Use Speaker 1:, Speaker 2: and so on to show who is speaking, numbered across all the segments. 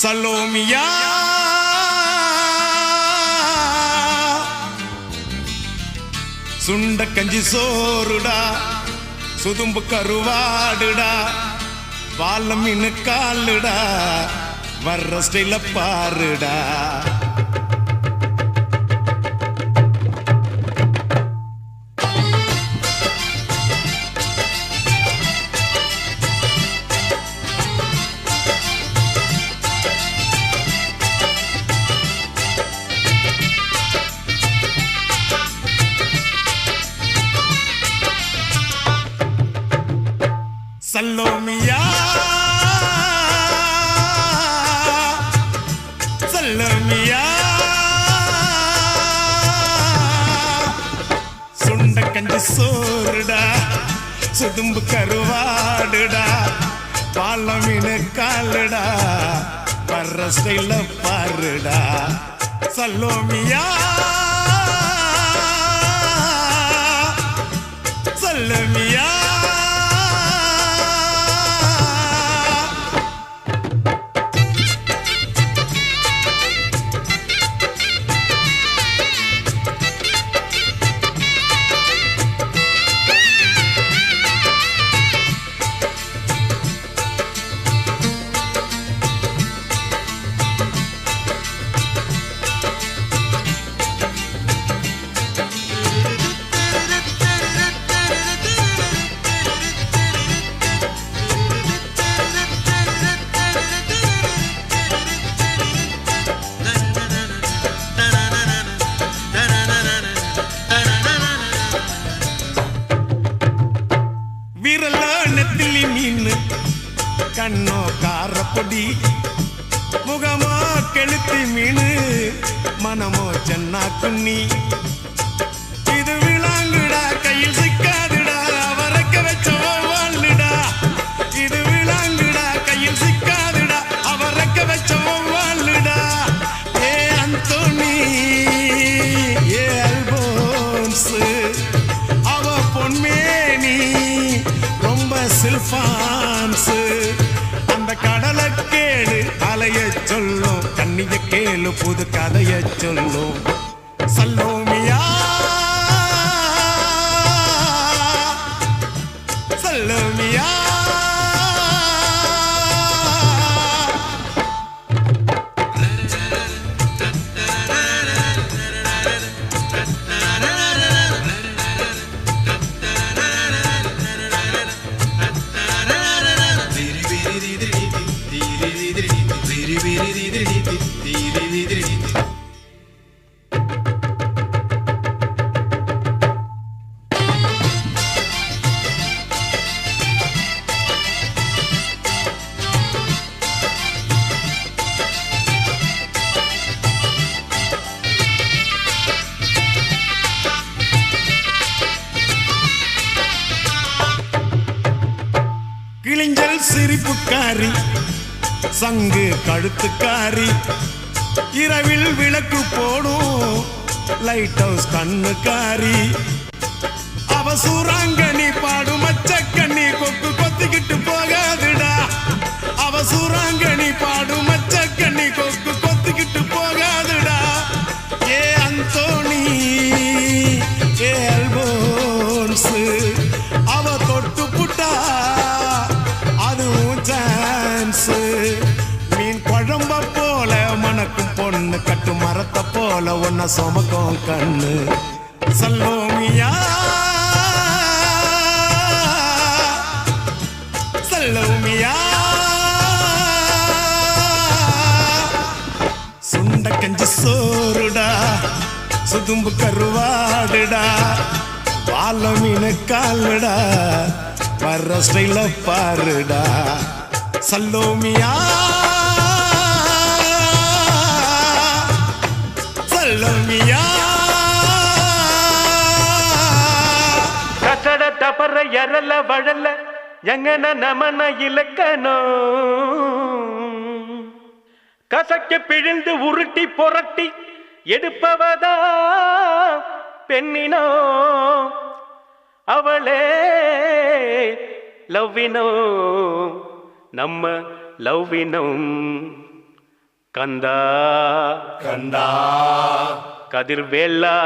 Speaker 1: சலோமியா சுண்ட கஞ்சி சோறுடா சுதும்பு கருவாடுடா பாலம் மீனு காலுடா வர்ற ஸ்டைல பாருடா சலோமியா சலோமியா சுண்ட கஞ்சி சோறுடா சுதும்பு கருவாடுடா பாலம் மீனு காலுடா வர்ற ஸ்டைல பாருடா சலோமியா சலோமியா கண்ணோ காரப்பொடி முகமோ கெளுத்தி மீனு மனமோ சென்னா குன்னி இது விளாங்குடா கையில் சிக்காதுடா அவரக்க வச்ச வாழ்டா இது விளாங்குடா கையில் சிக்காதுடா அவரக்க வச்ச வாழ்டா ஏ அந்தோனி ஏ அல்போன்ஸ் அவ பொன்மேனி ரொம்ப சில்பான்ஸ் கடலை கேளு அலைய சொல்லும் கண்ணிய கேளு புது கதைய சொல்லும் சலோமியா சலோமியா கிளிஞ்சல் சிரிப்புக்காரி சங்கு கழுத்துக்காரி இரவில் விளக்கு போடும் லைட் ஹவுஸ் கண்ணுக்காரி அவ சூறாங்கண்ணி பாடும் மச்சக்கண்ணி கொக்கு கொத்திக்கிட்டு போகாதுடா அவ சூறாங்கண்ணி பாடும் மச்சக்கண்ணி கொக்கு கொத்திக்கிட்டு போகாதுடா ஏ அந்தோனி ஏ அல்போன்ஸ் அவ தொட்டு புட்டா மீன் குழம்ப போல மணக்கும் பொண்ணு கட்டு மரத்தை போல ஒன்ன சுமக்கும் கண்ணு சலோமியா சலோமியா சுண்ட கஞ்சி சோறுடா சுதும்பு கருவாடுடா பாலம் மீனு காலுடா வர்ற ஸ்டைல பாருடா சலோமியா சலோமியா
Speaker 2: கசட தபற எரல வழல எங்கன நமன இலக்கணோ கசக்க பிழிந்து உருட்டி புரட்டி எடுப்பவதா பெண்ணினோ அவளே லவ்வினோ நம்ம லவ்வினம் கந்தா
Speaker 3: கந்தா
Speaker 2: கதிர்வேலா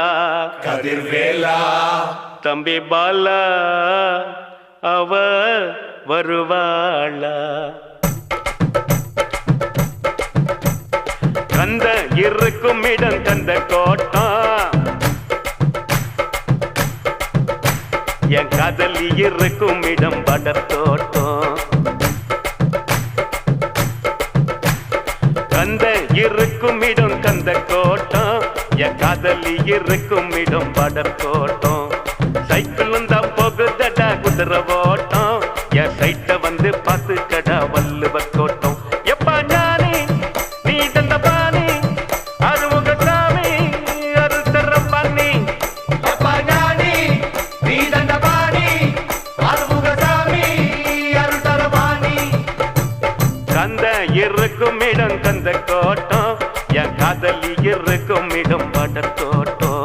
Speaker 3: கதிர்வேலா
Speaker 2: தம்பி பாலா அவ வருவாளா கந்த இருக்கும் இடம் கந்த கோட்டம் என் காதலி இருக்கும் இடம் படத்தோட்டம் கந்த இருக்கும் இடம் கந்த கோட்டம் என் காதலி இருக்கும் இடம் படத்தோட்டம் சைக்கிளும் தான் போகுதடா குதிரை ஓட்டம் என் சைட்ட வந்து பார்த்து கடா வள்ளுவர் கோட்டம் எப்பா ஞானி நீ தந்த பாணி அருமுக சாமி அருள் தர பண்ணி
Speaker 3: எப்பா ஞானி நீ தந்த பாணி அருமுக சாமி அருள் தர பாணி
Speaker 2: கந்த இருக்கும் இடம் கந்த கோட்டம் என் காதலி இருக்கும் இடம் படத்தோட்டம்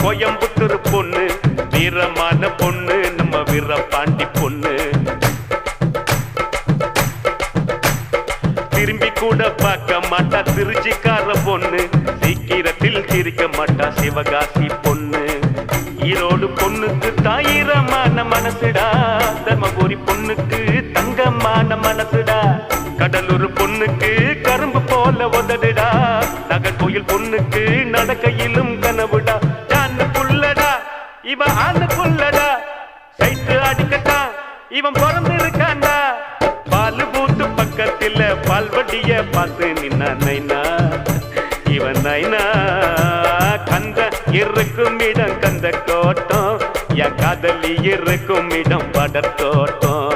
Speaker 2: கோயம்புத்தூர் பொண்ணு வீரமான பொண்ணு நம்ம வீரபாண்டி பொண்ணு திரும்பி கூட பார்க்க மாட்டா திருச்சிக்கார பொண்ணு சீக்கிரத்தில் சிரிக்க மாட்டா சிவகாசி பொண்ணு ஈரோடு பொண்ணுக்கு தாயிரமான மனசுடா தர்மபுரி பொண்ணுக்கு தங்கமான மனசுடா கடலூர் பொண்ணுக்கு கரும்பு போல உதடுடா நகர்கோயில் பொண்ணுக்கு நடக்கையிலும் கனவுடா புள்ளடா இவன் ஆண்டு புள்ளடா சைட்டு அடிக்கட்டான் இவன் பிறந்திருக்காண்டா பால் பூத்து பக்கத்தில் பால்வடிய பார்த்து நின்னா நைனா இவன் நைனா கந்த இருக்கும் இடம் கந்த கோட்டம் என் காதலி இருக்கும் இடம் படத்தோட்டம்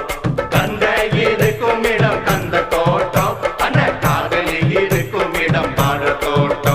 Speaker 3: கந்த இருக்கும் இடம் கந்த கோட்டம் அந்த காதலி இருக்கும் இடம் பாட தோட்டம்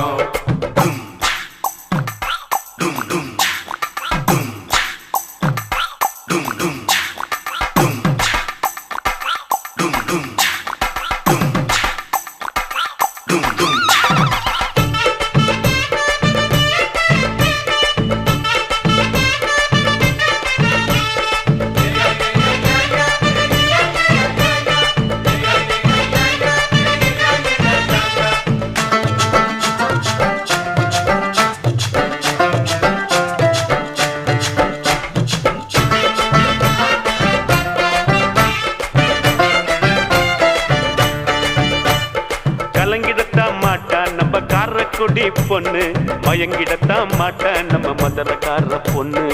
Speaker 2: கலங்கிடத்தான் மாட்டா நம்ம காரக்குடி பொண்ணு மயங்கிடத்தான் மாட்டா நம்ம மதுரக்கார பொண்ணு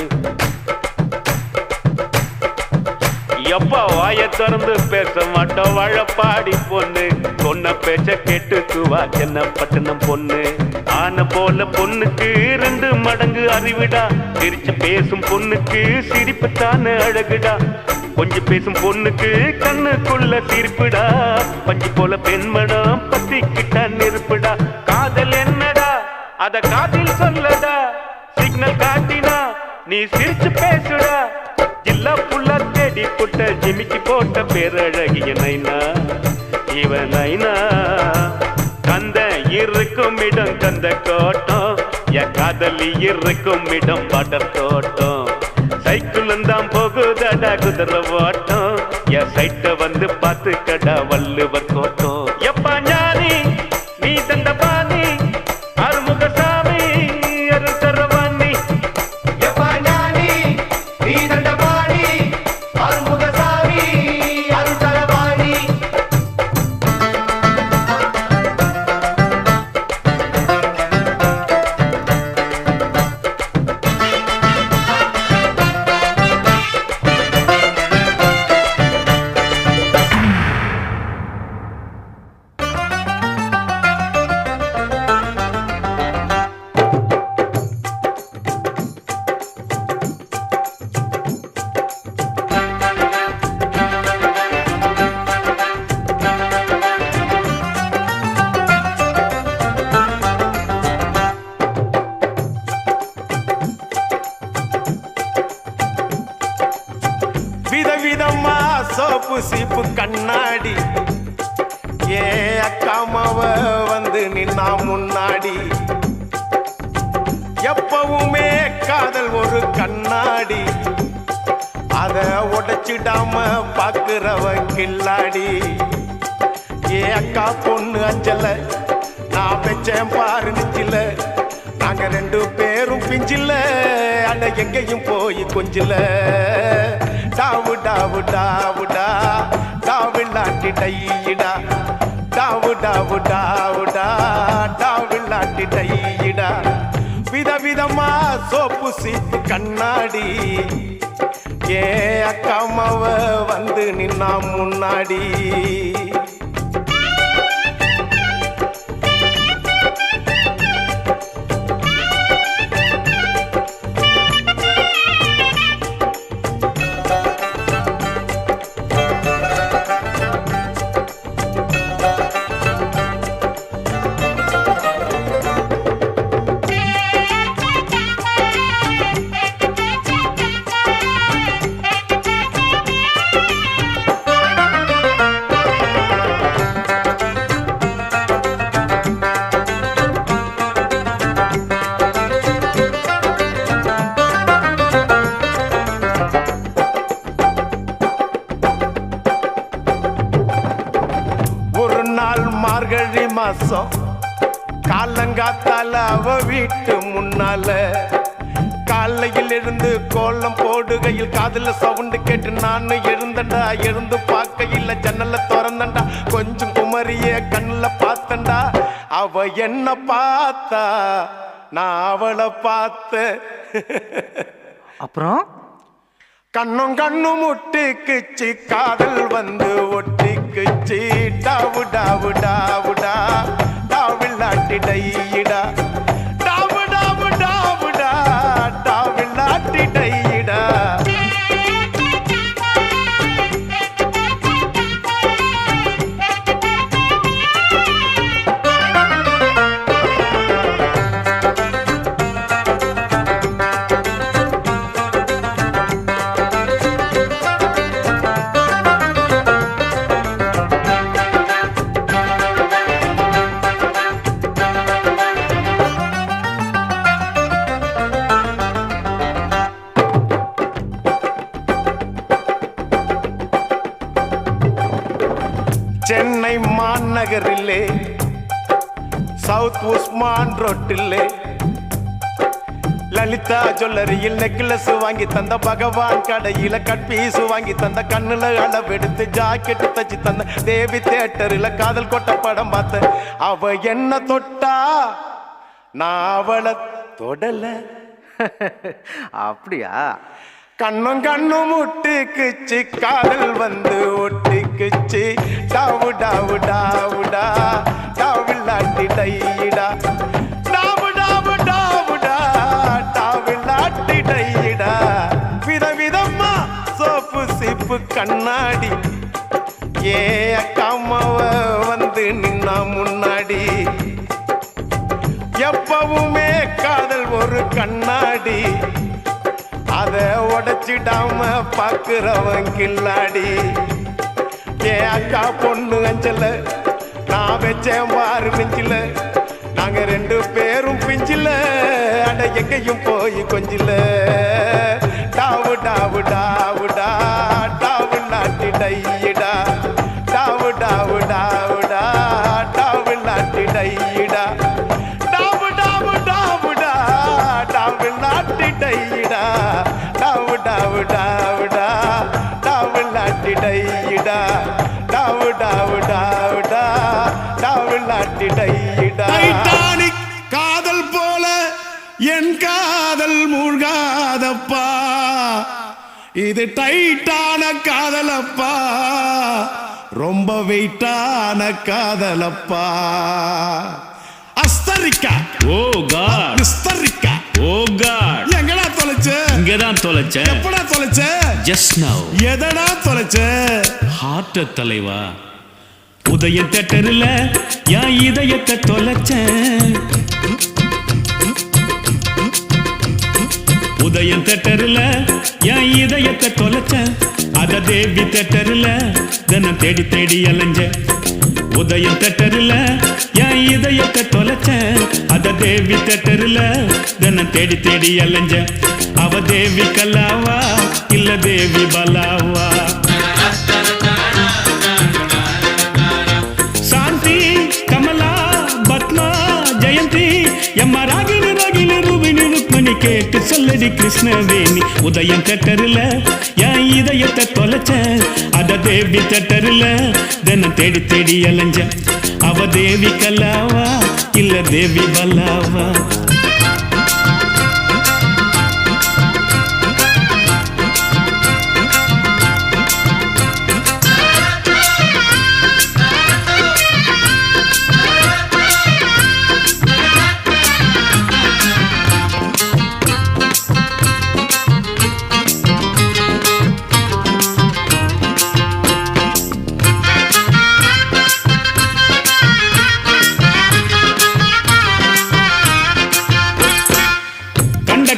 Speaker 2: எப்பா வாய திறந்து பேச மாட்டோம் வாழப்பாடி பொண்ணு சொன்ன பேச்ச கேட்டுக்குவா சென்ன பட்டணம் பொண்ணு ஆன போல பொண்ணுக்கு 2 மடங்கு அறிவிடா சிரிச்சு பேசும் பொண்ணுக்கு சிரிப்புத்தான அழகுடா கொஞ்சம் பேசும் பொண்ணுக்கு கண்ணுக்குள்ள சிரிப்புடா பஞ்சு போல பெண்மடம் பத்திக்கிட்ட நெருப்புடா காதல் என்னடா அத காதில் சொல்லடா சிக்னல் காட்டினா நீ சிரிச்சு பேசுடா ஜில்லா புல்லா தேடி புட்ட ஜிமிக்கி போட்ட பேரழகிய நைனா இவன் நைனா கந்த இருக்கும் இடம் கந்த கோட்டம் என் காதலி இருக்கும் இடம் படத்தோட்டம் சைக்கிளும் தான் போகுதடா குதிரை ஓட்டம் என் சைட்ட வந்து பார்த்து கடா வள்ளுவர் கோட்டம் எப்பா ஞானி நீ தந்த பாணி அருமுக சாமி அருள் தரவாணி
Speaker 3: எப்பா ஞானி நீ தந்த பாணி அருமுக சாமி அருள் தர பாணி
Speaker 1: விதமா சோப்பு சீப்பு கண்ணாடி ஏ அக்காமாவ வந்து நின்னா முன்னாடி எப்பவுமே காதல் ஒரு கண்ணாடி அத உடைச்சிடாம பாக்குறவ கில்லாடி ஏ அக்கா பொண்ணு அஞ்சல நான் பெச்சேன் பாரு நெஞ்சில நாங்க ரெண்டு பேரும் பிஞ்சில அட எங்கேயும் போய் கொஞ்சில டாவு டாவு டாவுடா டாவில்லாட்டி டையிடா டாவு டாவு டாவுடா டாவில்லாட்டி டையிடா விதவிதமா சோப்பு சீப்பு கண்ணாடி ஏ அக்காமாவ வந்து நின்னா முன்னாடி மார்கழி மாசம் காலங்காத்தால அவ வீட்டு முன்னால காலையில் இருந்து கோலம் போடுகையில் காதுல சவுண்டு கேட்டு நானு எழுந்தண்டா எழுந்து பார்க்கையில் ஜன்னல திறந்தண்டா கொஞ்சம் குமரிய கண்ணுல பார்த்தண்டா அவ என்ன பார்த்தா நான் அவளை பார்த்த
Speaker 4: அப்புறம்
Speaker 1: கண்ணும் கண்ணும் முட்டிக்குச்சு காதல் வந்து ஒட்டிக்குச்சு டாவு டாவு டாவுடா டாவில்லாட்டி டையிடா டாவு டாவு டாவுடா டாவில்லாட்டி டையிடா சென்னை மாநகரிலே சவுத் உஸ்மான் ரோட்டிலே லலிதா ஜுவல்லரியில் நெக்லஸ் வாங்கி தந்த பகவான் கடையில கட்பீசு வாங்கி தந்த கண்ணுல அளவெடுத்து ஜாக்கெட்டு தச்சு தந்த தேவி தியேட்டரில் காதல் கொட்ட படம் பார்த்த அவ என்ன தொட்டா நான் அவளை தொடல
Speaker 4: அப்படியா
Speaker 1: கண்ணும் கண்ணும் முட்டிக்குச்சு காதல் வந்து ஒட்டிக்குச்சு டாவு டாவு டாவுடா டாவில்லாட்டி டையிடா டாவு டாவு டாவுடா டாவில்லாட்டி டையிடா விதவிதமா சோப்பு சீப்பு கண்ணாடி ஏ அக்காமாவ வந்து நின்னா முன்னாடி எப்பவுமே காதல் ஒரு கண்ணாடி அத உடைச்சிடாம பாக்குறவன் கில்லாடி ஏ அக்கா பொண்ணு அஞ்சல நான் வச்சேன் பாரு நெஞ்சில நாங்க ரெண்டு பேரும் பிஞ்சில அட எங்கேயும் போய் கொஞ்சில டாவு டாவு டாவுடா டாவில்லாட்டி டையிடா டாவு டாவு டாவுடா டாவில்லாட்டி டையிடா டாவு டாவு டாவுடா டாவில்லாட்டி டையிடா டாவு டாவு டாவுடா டாவில்லாட்டி டையிடா டாவு டாவு டாவுடா டாவில்லாட்டி டையிடா டைட்டானிக் காதல் போல என் காதல் மூழ்காதப்பா இது டைட்டான காதலப்பா ரொம்ப வெயிட்டான காதலப்பா அஸ்தரிக்கா
Speaker 5: ஓ காட்
Speaker 1: விஸ்தரிக்கா
Speaker 5: ஓ காட்
Speaker 1: எங்கடா தொலைச்ச
Speaker 5: இங்கதான் தொலைச்ச
Speaker 1: எப்படா தொலைச்ச
Speaker 5: ஜஸ்ட் நவ்
Speaker 1: எதடா தொலைச்ச
Speaker 5: ஹார்ட் தலைவா உதய தேட்டரில் என் இதயத்தை தொலைச்ச உதயம் தேட்டர்ல என் இதயத்தை தொலைச்ச அத தேவி தேட்டர்ல தினம் தேடி தேடி அலைஞ்ச உதயம் தேட்டர்ல என் இதயத்தை தொலைச்ச அத தேவி தேட்டர்ல தினம் தேடி தேடி அலைஞ்ச அவ தேவி கல்லாவா இல்ல தேவி பலாவா சாந்தி கமலா பத்மா ஜெயந்தி எம்மா ராகினி ராகினி ரூபினி ருக்மணி கேட்டு சொல்லடி கிருஷ்ணவேணி உதயம் தேட்டர்ல என் இதயத்தை தொலைச்ச அத தேவி தேட்டர்ல தினம் தேடி தேடி அலைஞ்ச அவ தேவி கல்லாவா இல்ல தேவி பல்லாவா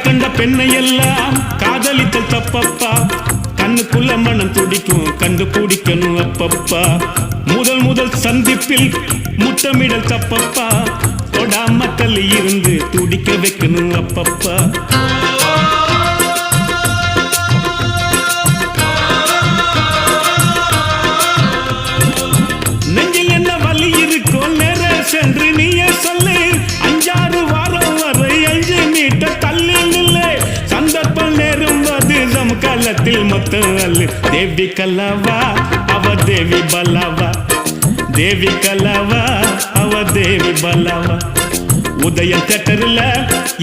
Speaker 5: கண்ட பெண்ணை எல்லாம் காதலித்தல் தப்பப்பா கண்ணுக்குள்ள மனம் துடிக்கும் கண்டுபிடிக்கணும் அப்பப்பா முதல் சந்திப்பில் முத்தமிடல் தப்பப்பா தொடாம தள்ளி இருந்து துடிக்க வைக்கணும் அப்பப்பா நெஞ்சில் என்ன வலி இருக்கோ நேர சென்று நீயே சொல்லு 5-6 வாரம் வரை 5 மீட்டர் தள்ளி நில்லை சந்தர்ப்பம் நேரும்போது சமகாலத்தில் மொத்தம் அல்லு தேவி கல்லாவா அவ தேவி பல்லாவா தேவி கல்லாவா அவ தேவி பல்லாவா உதயம் தேட்டர்ல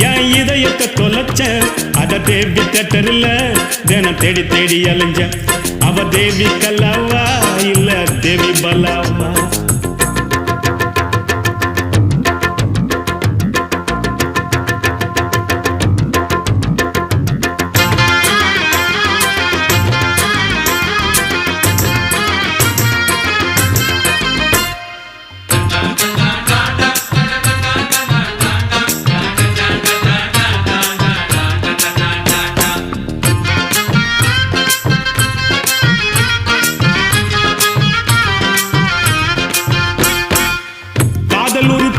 Speaker 5: என் இதயத்தை தொலைச்ச அத தேவி தேட்டர்ல தினம் தேடி தேடி அலைஞ்ச அவ தேவி கல்லாவா இல்ல தேவி பல்லாவா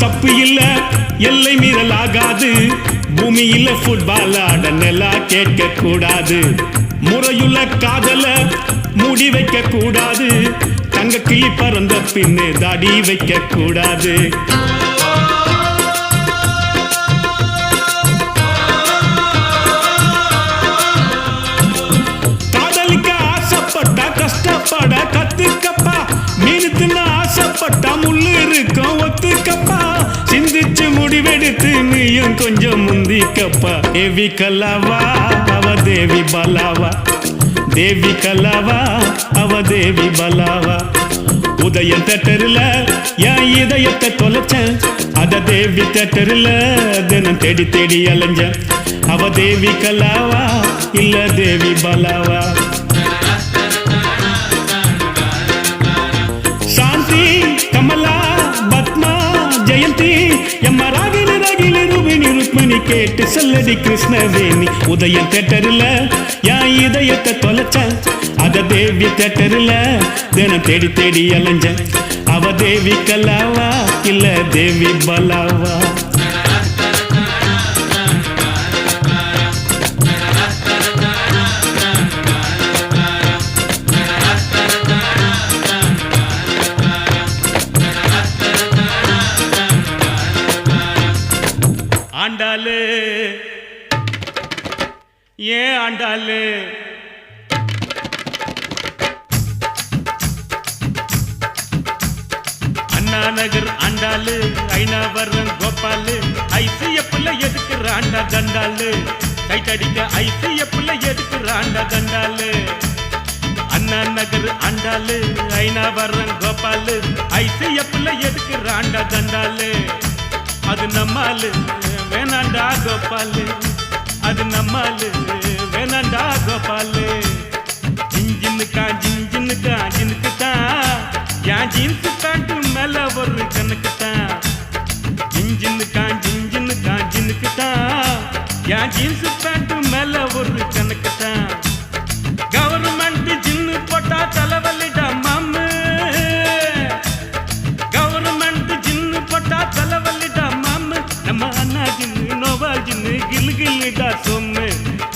Speaker 5: தப்பு இல்ல எல்லை மீறல் ஆகாது பூமியில ஃபுட்பால் ஆட நிலா கேட்க கூடாது முறையுள்ள காதல மூடி வைக்க கூடாது தங்க கிளி பறந்த பின்னு தாடி வைக்க கூடாது காதலிக்க ஆசைப்பட்டா கஷ்டப்பட கத்துக்கப்பா மீன் தின்ன ஆசைப்பட்டா முள்ளு இருக்கும் ஒத்துக்கப்பா சிந்திச்சு முடிவெடுத்து நீயும் கொஞ்சம் முந்திக்கப்பா தேவி கல்லாவா அவ தேவி பலாவா தேவி கல்லாவா அவ தேவி பலாவா உதயம் தேட்டர்ல என் இதயத்தை தொலைச்ச அத தேவி தேட்டர்ல தினம் தேடி தேடி அலைஞ்ச அவ தேவி கல்லாவா இல்ல தேவி பலாவா சாந்தி கமலா பத்மா ஜெயந்தி எம்மா ராகினி ராகினி ரூபினி ருக்மணி கேட்டு சொல்லடி கிருஷ்ணவேணி உதயம் தேட்டர்ல என் இதயத்தை தொலைச்ச அத தேவி தேட்டர்ல தினம் தேடி தேடி அலைஞ்ச அவ தேவி கல்லாவா இல்ல தேவி பலாவா ஆண்டாளு ஏன் ஆண்டாளு அண்ணா நகர் ஆண்டாளு ஐநாவரம் கோபாலு ஐசிஎஃப்ல எதுக்குற ஆண்டா தண்டாளு கைத்தடிக்க ஐசிஎஃப்ல எதுக்குற ஆண்டா தண்டாளு அண்ணா நகர் ஆண்டாளு ஐநாவரம் கோபாலு ஐசிஎஃப்ல எதுக்குற ஆண்டா தண்டாளு அது நம்மாலு வேணாண்டா கோபாலு அது நம்மாலு வேணாண்டா கோபாலு ஜின்ஜின்னுக்கா ஜின்ஜின்னுக்கு தான் என் ஜீன்ஸு பேண்ட்டு மேல ஒரு கணக்கு தான் ஜின்ஜின்னுக்கு தான் என் ஜீன்ஸ் பேண்ட் மேல ஒரு கணக்கு தான். கவர்மெண்ட் ஜின்னு போட்டா தலைவலிடா மாமு, கவர்மெண்ட் ஜின்னு போட்டா தலைவலிடா மாமு. நம்ம அண்ணா ஜின்னு நோவா ஜின்னு கிளு கிளுடா சொம்மு.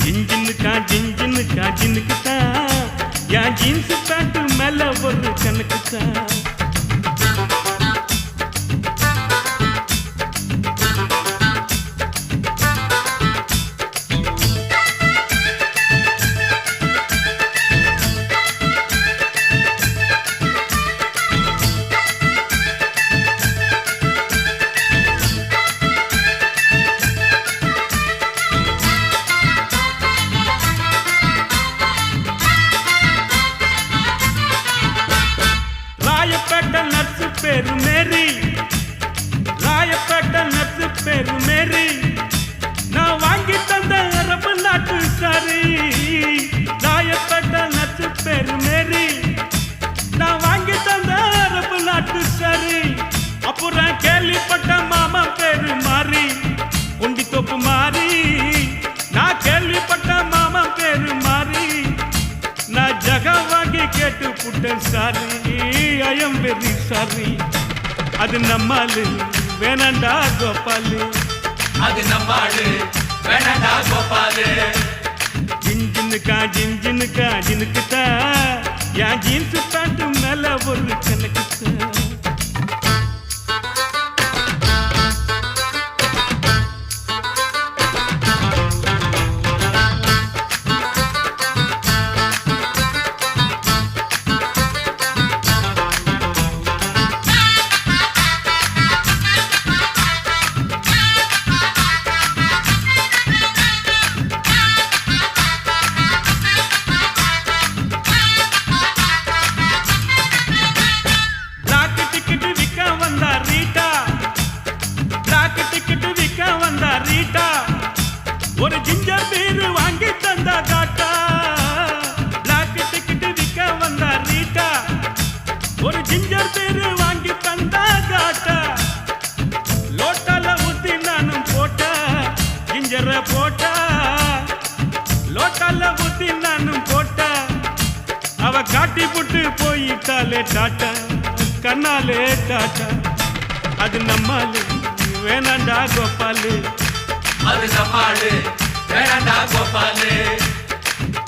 Speaker 5: ஜின்ஜின்னுக்கா ஜின்ஜின்னுக்கா ஜின்னுக்கு தான் என் ஜீன்ஸ் பேண்ட் மேல ஒரு கணக்கு தான். ராயப்பேட்டை நர்ஸு பேரு மேரி, ராயப்பேட்டை நர்ஸு பேரு மேரி. நான் வாங்கி தந்த அரபு நாட்டு சாரி. ராயப்பேட்டை நர்ஸு பேரு மேரி, நான் வாங்கி தந்த அரபு நாட்டு சாரி. அப்புறம் கேள்விப்பட்ட மாமா பேரு மாறி, குண்டி தொப்பு மாறி. நான் கேள்விப்பட்ட மாமா பேரு மாறி. நான் ஜகவாகி கேட்டு புட்டேன் sorry, I am very sorry. அது நம்மாலு வேணாண்டா கோபாலு,
Speaker 3: அது நம்மாடு வேணடா கோபாலு.
Speaker 5: ஜின்ஜின்னுக்கா ஜின்ஜின்னுக்கா ஜினுக்குதா என் ஜீன்ஸ் பேண்ட் மேல ஒரு கணக்குதா. ஒரு ஜிஞ்சர் பீர் வாங்கி தந்தா காட்டா. பிளாக் டிக்கெட் விற்க வந்தா ரீட்டா. ஒரு ஜிஞ்சர் பீர் வாங்கி தந்தா காட்டா. லோட்டால ஊத்தி நானும் போட்டா, ஜிஞ்சரை போட்டா. லோட்டால ஊத்தி நானும் போட்டா. அவ காட்டி புட்டு போயிட்டாலே டாட்டா, கண்ணாலே டாட்டா. அது நம்மாலு வேணாண்டா கோபாலு,
Speaker 3: அது நம்மாடு வேணடா கோபாலு.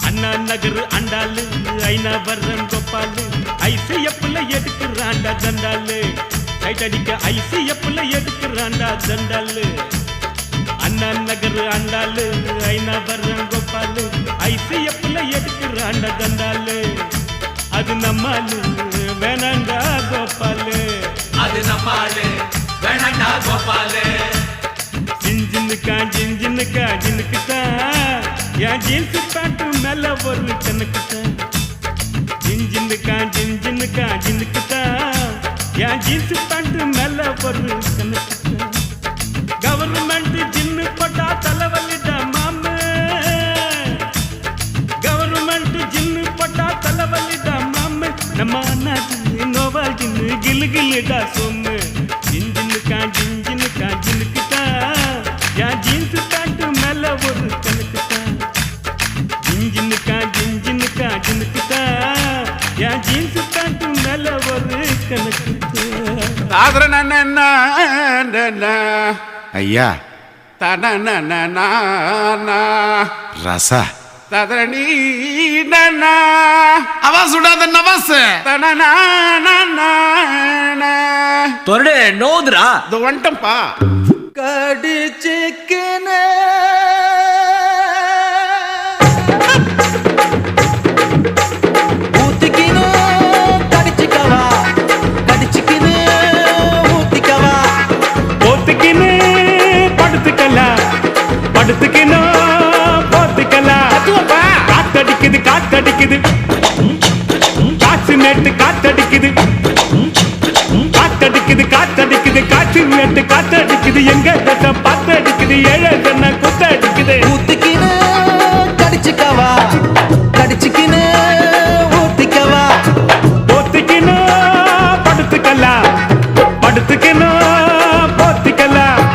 Speaker 5: அண்ணா நகர் அண்டாலு ஐநா வர்றன் கோபாலு. ஐசிஎஃப்ல எடுக்கிறாண்டா தண்டாலு, டைட் அடிக்க ஐசிஎஃப்ல எடுக்கிறாண்டா தண்டாலு. அண்ணா நகர் அண்டாலு ஐநா வர்றன் கோபாலு. ஐசிஎஃப்ல எடுக்கிறாண்டா தண்டாலு. அது நம்மாலு வேணாண்டா கோபாலு,
Speaker 3: அது நம்மாடு வேணடா கோபாலு.
Speaker 5: ஜின்ஜின்னுக்கா ஜின்ஜின்னுக்கா ஜினுக்குதா என் ஜீன்ஸ் பேண்ட் மேல ஒரு கணக்குதா. ஜின்ஜின்னுக்கா ஜின்ஜின்னுக்கா ஜினுக்குதா என் ஜீன்ஸ் பேண்ட் மேல ஒரு கணக்குதா. கவர்மெண்ட் ஜின்னு போட்டா தலைவலிடா மாமு, கவர்மெண்ட் ஜின்னு போட்டா தலைவலிடா மாமு. நம்ம அண்ணா ஜின்னு நோவா ஜின்னு கிளு கிளுடா சொம்மு. ஜின்ஜின்னுக்கா ஜின்ஜின்னுக்கா ஜினுக்குதா என் ஜீன்ஸ் பேண்ட் மேல ஒரு கணக்குதா. ஜின்ஜின்னுக்கா ஜின்ஜின்னுக்கா ஜினுக்குதா என் ஜீன்ஸ் பேண்ட் மேல ஒரு கணக்குதா.
Speaker 1: ஐயா ரசா
Speaker 4: आवाज उड़ा दे नवाज तोरडे नोदरा
Speaker 1: இது வந்துட்டம்பா.
Speaker 4: கடிச்சிக்கினே ஊத்திக்கினே கடிச்சிக்கவா கடிச்சிக்கினே ஊத்திக்கவா
Speaker 5: போத்துக்கினு படுத்துக்கலாம், படுத்துக்கினோம் போத்துக்கலாம். காத்தடிக்குது காத்தடிக்குது காற்று மேட்டு காத்தடிக்குது, காத்தடிக்குது காத்தடிக்குது காற்று மேட்டு காத்தடிக்குது. எங்க தட்ட பாத்தடிக்குது, ஏழை சொன்ன குத்தடிக்குது.
Speaker 4: ஊத்திக்கினே கடிச்சிக்கவா கடிச்சிக்கினே ஊத்திக்கவா
Speaker 5: போத்துக்கினோம் படுத்துக்கலாம், படுத்துக்கினோம் போத்துக்கலாம்.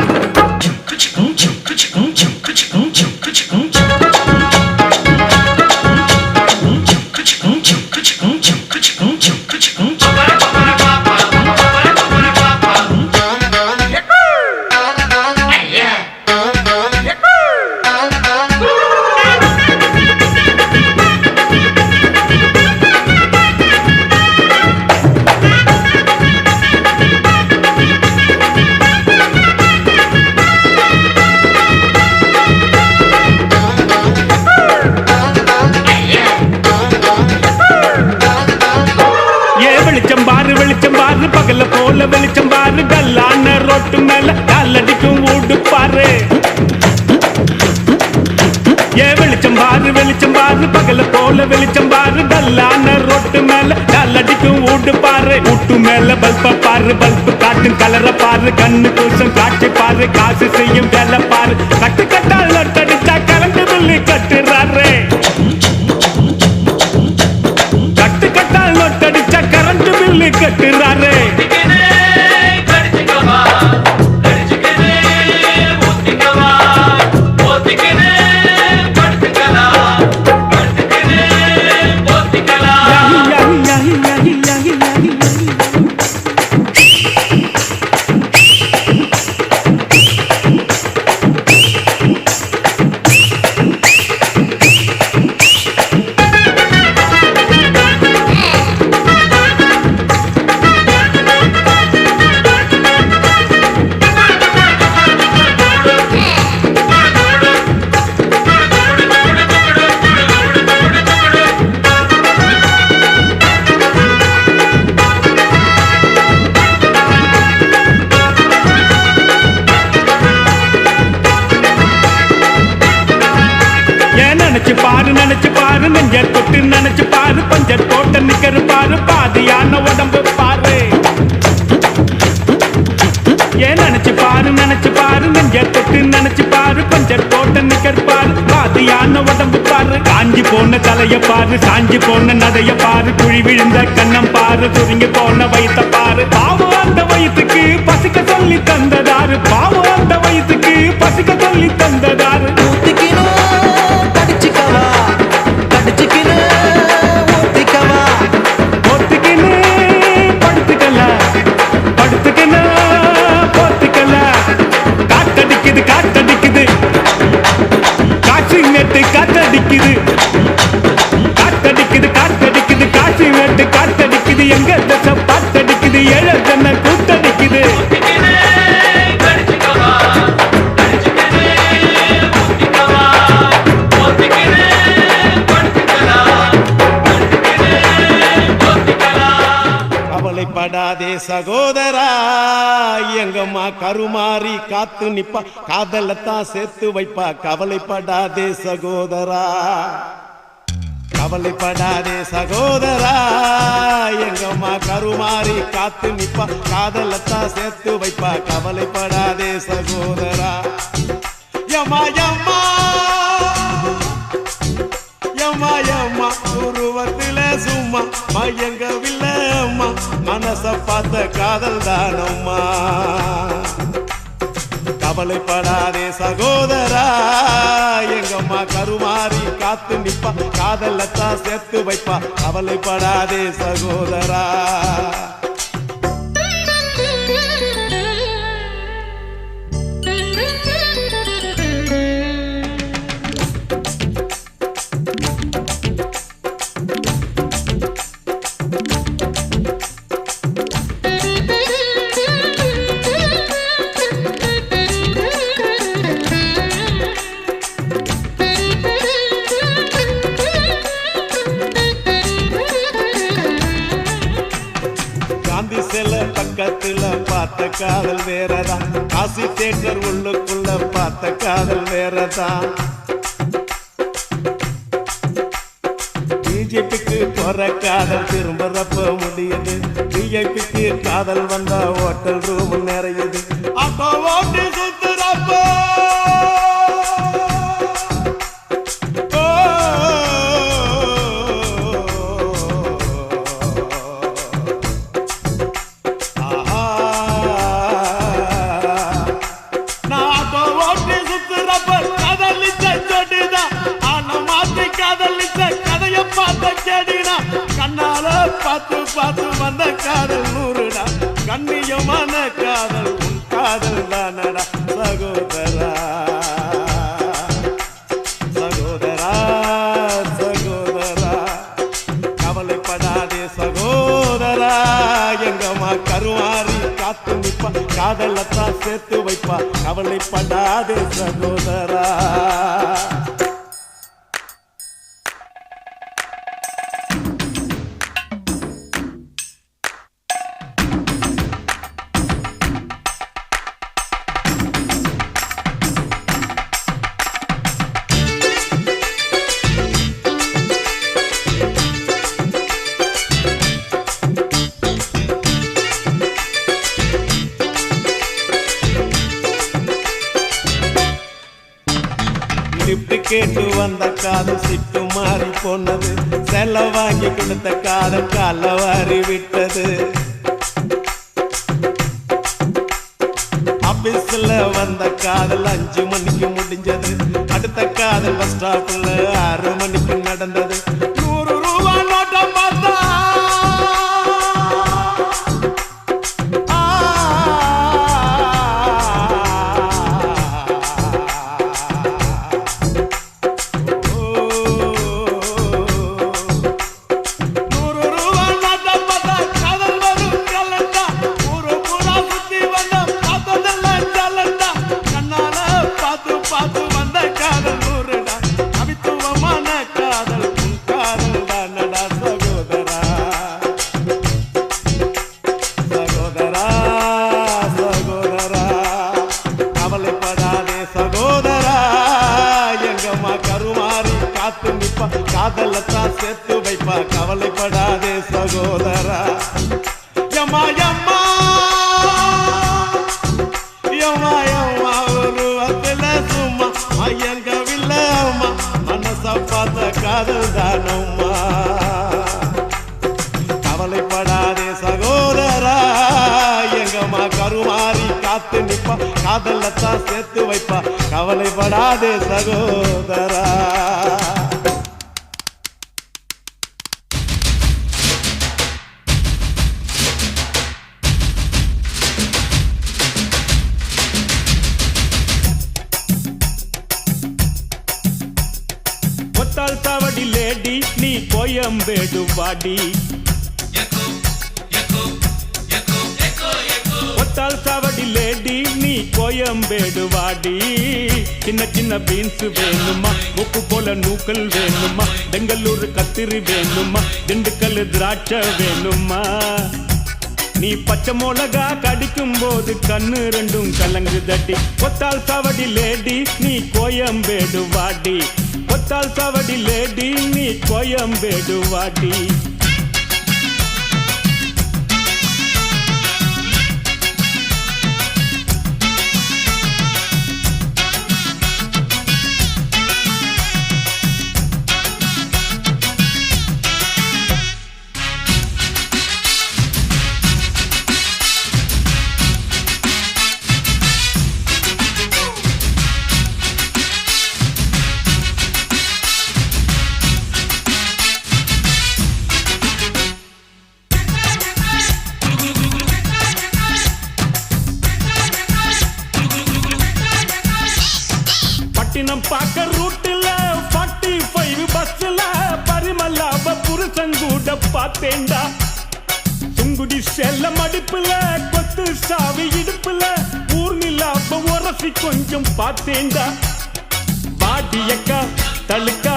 Speaker 5: வெளிச்சம் பாரு பகல போல வெளிச்சம் பாரு டல்லான ரோட்டு மேல டல்லடிக்கும் ஊடு பாரு ஊட்டு மேல பல்ப பாரு பல்பு காட்டும் கலர பாரு கண்ணு கூசம் காட்சி பாரு காசு செய்யும் வேலை பாரு கட்டு கட்டால் நொட்டடிச்சா கரண்ட் பில்லு கட்டுறாரு கட்டு கட்டால் நொட்டடிச்சா கரண்ட் பில்லு கட்டுறாரு நினைச்சு பாரு நெஞ்ச தொட்டு நினைச்சு பாரு பஞ்ச தோட்ட நிக்கிற பாரு பாதியான உடம்பு பாரு ஏன் நினைச்சு பாரு நெஞ்ச தொட்டு நினைச்சு பாரு பஞ்ச தோட்ட நிக்கிற பாரு பாதியான உடம்பு பாரு காஞ்சி போன தலைய பாரு சாஞ்சி போன நடைய பாரு குழி விழுந்த கண்ணம் பாரு சுருங்கி போன வயித்த பாரு பாவம் அந்த வயிற்றுக்கு பசிக்க சொல்லி தந்ததாரு பாவம் அந்த வயிற்றுக்கு பசிக்க சொல்லி தந்ததாரு காத்தடிக்குது காசி வேட்டு காத்தடிக்குது எங்க தசை பாத்தடிக்குது ஏழ தன்னை கூத்தடிக்குது
Speaker 1: கவலைப்படாதே சகோதரா எங்கம்மா கருமாறி காத்து நிப்பா காதலத்தான் சேர்த்து வைப்பா கவலைப்படாதே சகோதரா கவலைப்படாதே சகோதரா எங்கம்மா கருமாறி காத்து நிப்பா காதலத்தான் சேர்த்து வைப்பா கவலைப்படாதே சகோதரா யம்மா யம்மா யம்மா யம்மா உருவத்தில சும்மா மயங்கவில்லை அம்மா மனச பார்த்த காதல் தானம்மா கவலைப்படாதே சகோதரா எங்கம்மா கருமாறி காத்து நிப்பா காதலத்தான் சேர்த்து வைப்பா கவலைப்படாதே சகோதரா பக்கத்துல பார்த்த காதல் வேறதான் காசி தேட்டர் உள்ளுக்குள்ள பார்த்த காதல் வேறதான் பிஜேபிக்கு போற காதல் திரும்பறப்ப முடியுது பிஜேபிக்கு காதல் வந்தா ஹோட்டல் ரூம் நிறையுது அப்போ ஓட்டு சுத்துறப்போ கண்ணால பார்த்து பார்த்து வந்த காதல் நூறுடா கண்ணியமான காதல் உன் காதல் தானடா சகோதரா சகோதரா சகோதரா கவலைப்படாதே சகோதரா எங்கம்மா கருமாறி காத்து நிப்பா காதலத்தான் சேர்த்து வைப்பா கவலைப்படாதே சகோதரா கேட்டு வந்த காதல் சிட்டு மாறி போனது, செல்ல வாங்கி கொடுத்த காதல் கால வாரி விட்டது. ஆபீஸ்ல வந்த காதல் 5 மணிக்கு முடிஞ்சது, அடுத்த காதல் பஸ் ஸ்டாப்ல 6 மணிக்கு நடந்தது. 100 ரூபா நோட்டம் பார்த்தா காதலத்தான் சேர்த்து வைப்பா, கவலைப்படாதே சகோதரா. யம்மா யம்மா யம்மா யம்மா உருவத்துல சும்மா ஐயங்கவில்லை அம்மா, மனச பார்த்த காதல் தானம்மா. கவலைப்படாதே சகோதரா, எங்கம்மா கருமாறி காத்து நிப்பா, காதலத்தான் சேர்த்து வைப்பா, கவலைப்படாதே சகோதரா.
Speaker 5: ஒத்தால் சாவடி லேடி நீ கோயம்பேடு வாடி, ஒத்தால் சாவடி லேடி நீ கோயம்பேடு வாடி. சின்ன சின்ன பீன்ஸ் வேணுமா, உப்பு போல நூக்கல் வேணுமா, பெங்களூர் கத்திரி வேணுமா, திண்டுக்கல் திராட்சை வேணுமா. நீ பச்சை மிளகா கடிக்கும் போது கண்ணு ரெண்டும் கலங்கு தட்டி. ஒத்தால் சாவடி லேடி நீ கோயம்பேடு வாடி, ஒத்தால் சாவடி லேடி நீ கோயம்பேடு வாடி. பட்டினம் பார்க்க ரூட்டில் 45 பஸ்ல பரிமலாப புருஷங்கூட பார்த்தேண்டா. சுங்குடி செல்ல மடிப்புல கொத்து சாவி இடுப்புல ஊர்நிலாப உரசி கொஞ்சம் பார்த்தேண்டா. பாடியக்கா தழுக்கா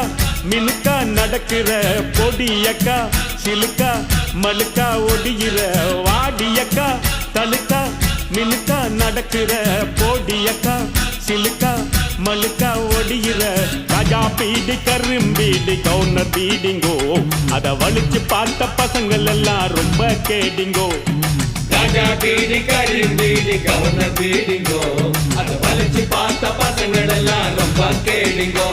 Speaker 5: மினுக்கா நடக்கிற பொடியக்கா, சிலுக்கா மழுக்கா ஒடிகிற வாடியக்கா, தழுக்கா மினுக்கா நடக்கிற பொடியக்கா, சிலுக்கா மழுக்கா ஒடிகிற. ராஜா பீடி கரும்பீடி கவுனர் பீடிங்கோ, அத வலிச்சு பார்த்த பசங்கள் எல்லாம் ரொம்ப கேடிங்கோ.
Speaker 3: ராஜா பீடி கரும்பீடி கவுனர் பீடிங்கோ, அத வலிச்சு பார்த்த பசங்கள் எல்லாம் ரொம்ப கேடிங்கோ.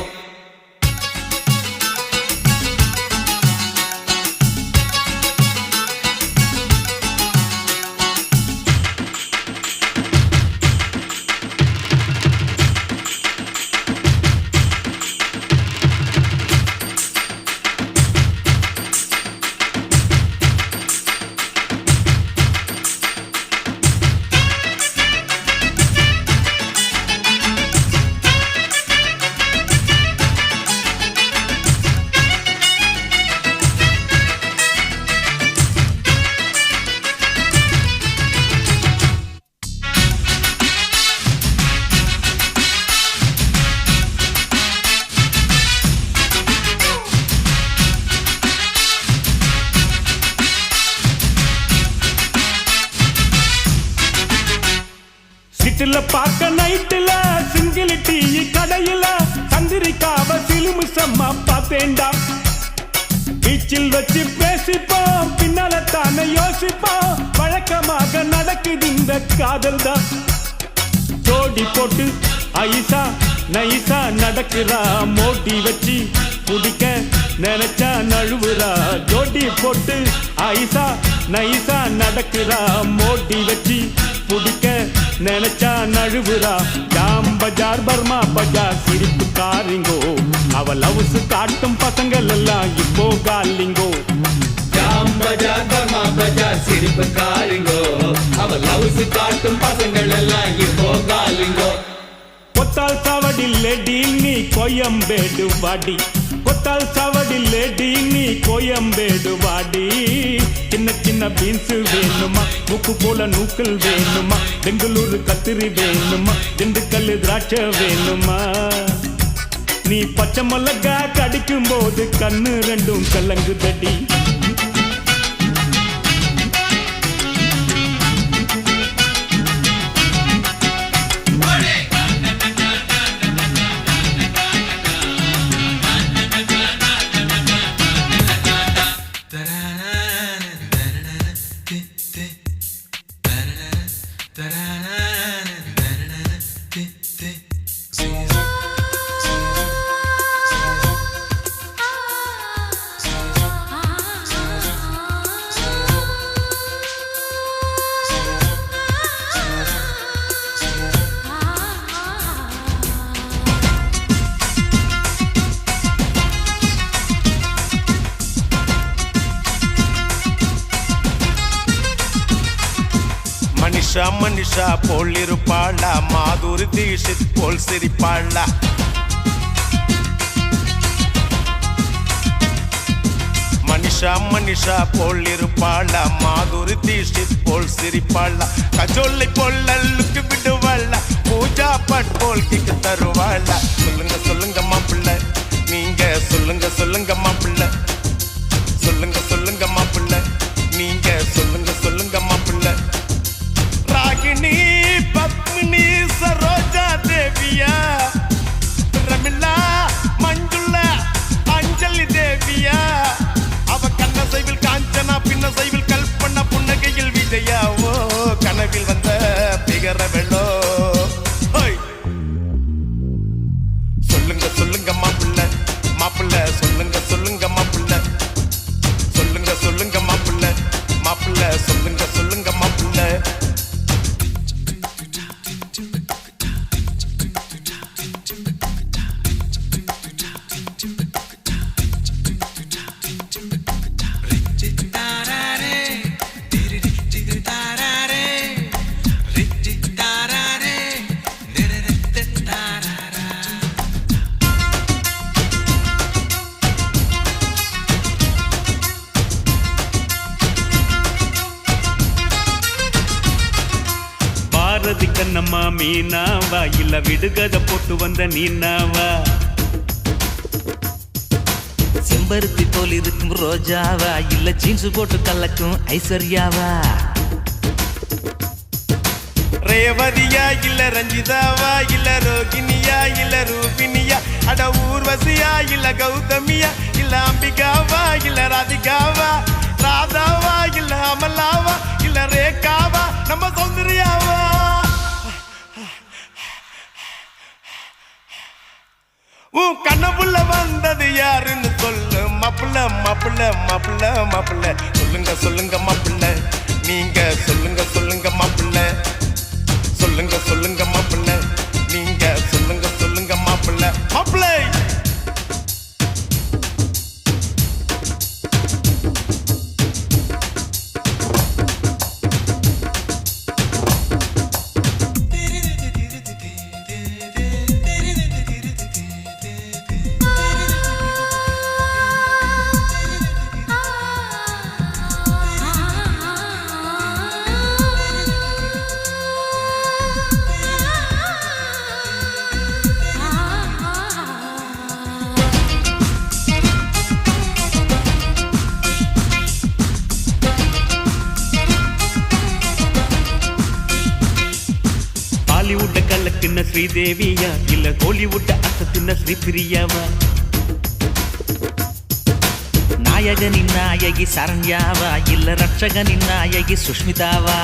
Speaker 5: சிட்டில பார்க்க நைட்டுல சிங்கிள் டீ கடையில சந்திரிக்காவ சிலுமு சம்மா பார்த்தேண்டா. பீச்சில் வச்சு பேசிப்போம், பின்னால தானே யோசிப்போம், வழக்கமாக நடக்குது இந்த காதல் தான். ஜோடி போட்டு ஐசா நைசா நடக்கிறா மோட்டி வச்சு குடிக்க நினைச்சா நழுவுறா ஜோடி போட்டு ஐசா நைசா நடக்கிறா மோட்டி வச்சு குடிக்க நினைச்சா நழுவுறா ஜாம் பஜார் பர்மா பஜார் சிரிப்பு காரிங்கோ அவ லவ்ஸ் காட்டும் பசங்கள் எல்லாம் இப்போ காலிங்கோ
Speaker 3: ஜாம் பஜார் பர்மா பஜார் சிரிப்பு காரிங்கோ அவ லவ்ஸ் காட்டும் பசங்கள் எல்லாம் இப்போ காலிங்கோ
Speaker 5: கொத்தால் சாவடி லேடி நீ கோயம்பேடு வாடி கொத்தால் சாவடி லேடி நீ கோயம்பேடு வாடி சின்ன சின்ன பீன்ஸ் வேணுமா உப்பு போல நூக்கல் வேணுமா பெங்களூரு கத்திரி வேணுமா திண்டுக்கல் திராட்சை வேணுமா நீ பச்சை மிளகா கடிக்கும் போது கண்ணு ரெண்டும் கலங்குதடி
Speaker 1: மனிஷா மனிஷா போல் இருப்பாளா மாதுரி தீஷித் போல் சிரிப்பாளா மனிஷா மனிஷா போல் இருப்பாளா மாதுரி தீஷித் போல் சிரிப்பாளா கஜோலை போல் அல்லுக்கு விடுவாளா பூஜா பட் போல் கிக்கு தருவாளா சொல்லுங்க சொல்லுங்க மாப்பிள்ள நீங்க சொல்லுங்க சொல்லுங்க மாப்பிள்ள சொல்லுங்க சொல்லுங்க மாப்பிள்ள நீங்க சொல்லுங்க சொல்லுங்க மாப்பிள்ள ராகினி பத்மினி சரோஜா தேவியா ரமிளா மஞ்சுளா அஞ்சலி தேவியா அவ கண்ணசைவில் காஞ்சனா பின்னசைவில் கல்பனா புன்னகையில் விஜயாவோ கனவில் வந்த பிகர வெள்ளோ சொல்லுங்க சொல்லுங்க மாப்பிள்ள மாப்பிள்ள சொல்லுங்க சொல்லுங்க மாப்பிள்ள சொல்லுங்க சொல்லுங்க மாப்பிள்ள மாப்பிள்ள சொல்லுங்க சொல்லுங்க மாப்பிள்ள
Speaker 5: பாரதி கண்ணம்மா மீனாவா இல்ல விடுகதை போட்டு வந்த நீனாவா
Speaker 4: செம்பருத்தி போல் இருக்கும் ரோஜாவா இல்ல ஜீன்ஸ் போட்டு கலக்கும் ஐஸ்வர்யாவா
Speaker 1: ரேவதியா இல்ல ரஞ்சிதாவா இல்ல ரோகிணியா இல்ல ரூபினியா அட ஊர்வசியா இல்ல கௌதமியா இல்ல அம்பிகாவா இல்ல ராதிகாவா ராதாவா இல்ல அமலாவா இல்ல ரேகாவா நம்ம சௌந்தர்யாவா உன் கண்ணப்புள்ள வந்தது யாருன்னு சொல்லு மாப்பிள்ள மாப்பிள்ள மாப்பிள்ள மாப்பிள்ள சொல்லுங்க சொல்லுங்க மாப்பிள்ள நீங்க சொல்லுங்க சொல்லுங்க மாப்பிள்ள சொல்லுங்க சொல்லுங்க மாப்பிள்ள நீங்க சொல்லுங்க சொல்லுங்க மாப்பிள்ள மாப்பிள்ளை
Speaker 5: ಬಾಲಿವುಡ್ ಕಲ್ಲಕ್ಕಿನ್ನ ಶ್ರೀದೇವಿಯ ಇಲ್ಲ ಕೋಲಿವುಡ್ ಅಸತ್ತಿನ ಶ್ರೀಪ್ರಿಯವ
Speaker 4: நாயகனின் நாயகி சரண்யாவா இல்ல ரட்சகனின் நாயகி சுஷ்மிதாவா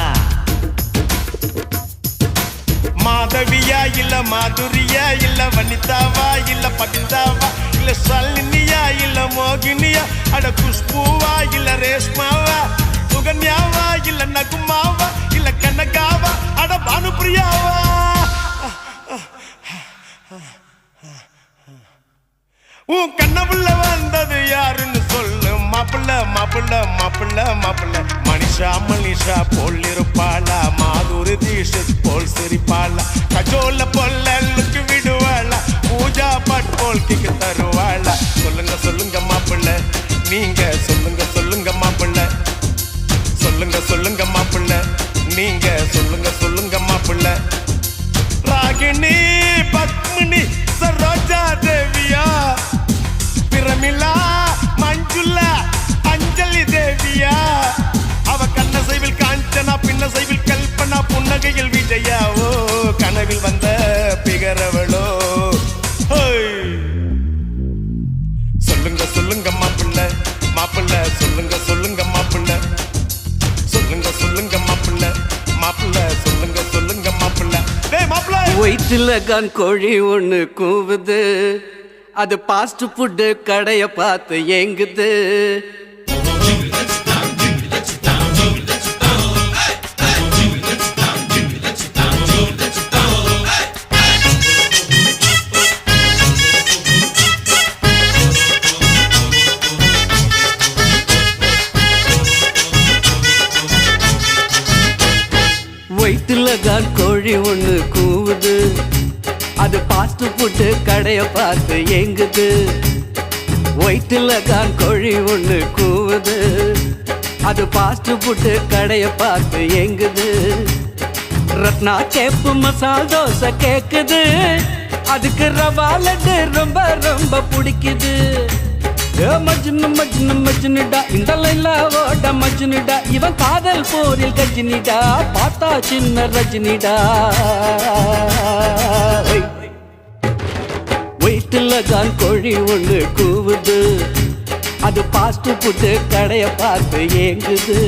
Speaker 1: மாதவியா இல்ல மாதுரியா இல்ல வனிதாவா இல்ல பபிதாவா இல்ல சல்லினியா இல்ல மோகினியா அட குஷ்பூவா இல்ல ரேஷ்மாவா சுகன்யாவா இல்ல நகுமாவா இல்ல கனகாவா அட பானுப்பிரியாவா உன் கண்ணபுள்ள வந்தது யாருன்னு சொல்லு மாப்பிள்ள மாப்பிள்ள மாப்பிள்ள மாப்பிள்ள மனிஷா மனிஷா போல் இருப்பாளா மாதுரி தீஷத் போல் சிரிப்பாளா கஜோல பொல்ல லுக்கு விடுவாளா பூஜா பட் போல் கிக்கு தருவாளா சொல்லுங்க சொல்லுங்க மாப்பிள்ள நீங்க சொல்லுங்க சொல்லுங்க மாப்பிள்ள சொல்லுங்க சொல்லுங்க மாப்பிள்ள நீங்க சொல்லுங்க சொல்லுங்க மாப்பிள்ள ராகினி பத்மினி சரோஜா தேவியா பிரமிளா மஞ்சுளா அஞ்சலி தேவியா அவ கண்ணசைவில் காஞ்சனா பின்னசைவில் கல்பனா புன்னகையில் விஜயாவோ கனவில் வந்த பிகரவளோ சொல்லுங்க சொல்லுங்க மாப்பிள்ள மாப்பிள்ள சொல்லுங்க சொல்லுங்க மாப்பிள்ள சொல்லுங்க சொல்லுங்க மாப்பிள்ள மாப்பிள்ள சொல்லுங்க சொல்லுங்க மாப்பிள்ள டேய் மாப்பிள்ள
Speaker 6: வயிற்றுல கான் கோழி ஒண்ணு கூவுது அது பாஸ்ட் ஃபுட்டு கடைய பார்த்து ஏங்குது வயிற்றுல கான் கோழி ஒண்ணு கூவுது அது பாஸ்ட் ஃபுட்டு கடைய பார்த்து ஏங்குது வயிற்றுல கான் கோழி ஒண்ணு கூவுது அது பாஸ்ட் ஃபுட்டு கடைய பார்த்து ஏங்குது ரத்னா கேப்பு மசால் தோசை கேக்குது அதுக்கு ரவா லட்டு ரொம்ப ரொம்ப பிடிக்குது மஜ்னு மஜ்னு மஜ்னுடா இந்த லைலாவோட மஜ்னுடா இவன் காதல் போரில் கஜினிடா பார்த்தா சின்ன ரஜினிடா வயிற்றுல தான் கோழி ஒண்ணு கூவுது அது பாஸ்ட் ஃபுட்டு கடைய பார்த்து ஏங்குது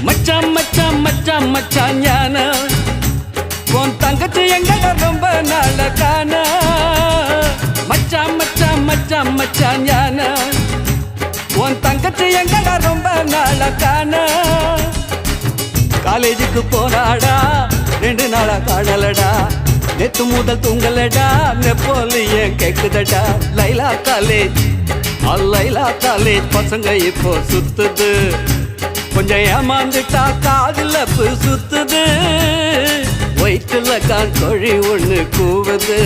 Speaker 6: மச்சான் மச்சான் மச்சான் மச்சான் ஞான உன் தங்கச்சி எங்கட ரொம்ப நாள காண மச்சான் மச்சான் மச்சான் மச்சான் ஞான உன் தங்கச்சி எங்கட ரொம்ப நாள காண காலேஜுக்கு போனாடா 2 நாளா காணலடா நேத்து முதல் தூங்கலடா நெப்போலியன் கேக்குதடா லைலா காலேஜ் லைலா காலேஜ் பசங்க இப்போ சுத்துது கொஞ்சம் ஏமாந்துட்டா காதுல சுத்துது வயிற்றுல கான் கோழி ஒண்ணு கூவுது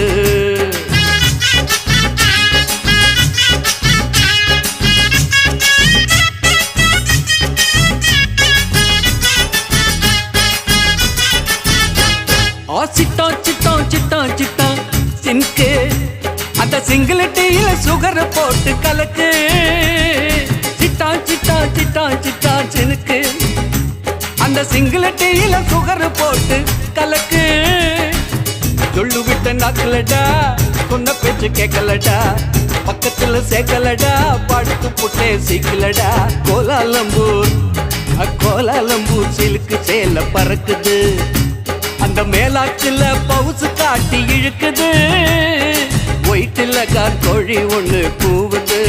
Speaker 6: சிட்டம் சிட்டம் சிட்டம் சிட்டம் சின்கு அந்த சிங்கிள் டீல சுகர் போட்டு கலக்கு சிட்டான் சிட்டான் சிட்டான் சிட்டான் சினுக்கு அந்த சிங்கிள் டீல சுகர் போட்டு கலக்கு சொல்லு விட்ட நாக்கலடா சொன்ன பேச்சு கேட்கலடா பக்கத்துல சேர்க்கலடா படுத்து புட்டே சீக்கலடா கோலாலம்பூர் கோலாலம்பூர் சிலுக்கு சேல பறக்குது அந்த மேலாச்சில பவுசு காட்டி இழுக்குது வயிற்றுல கான் கோழி ஒண்ணு கூவுது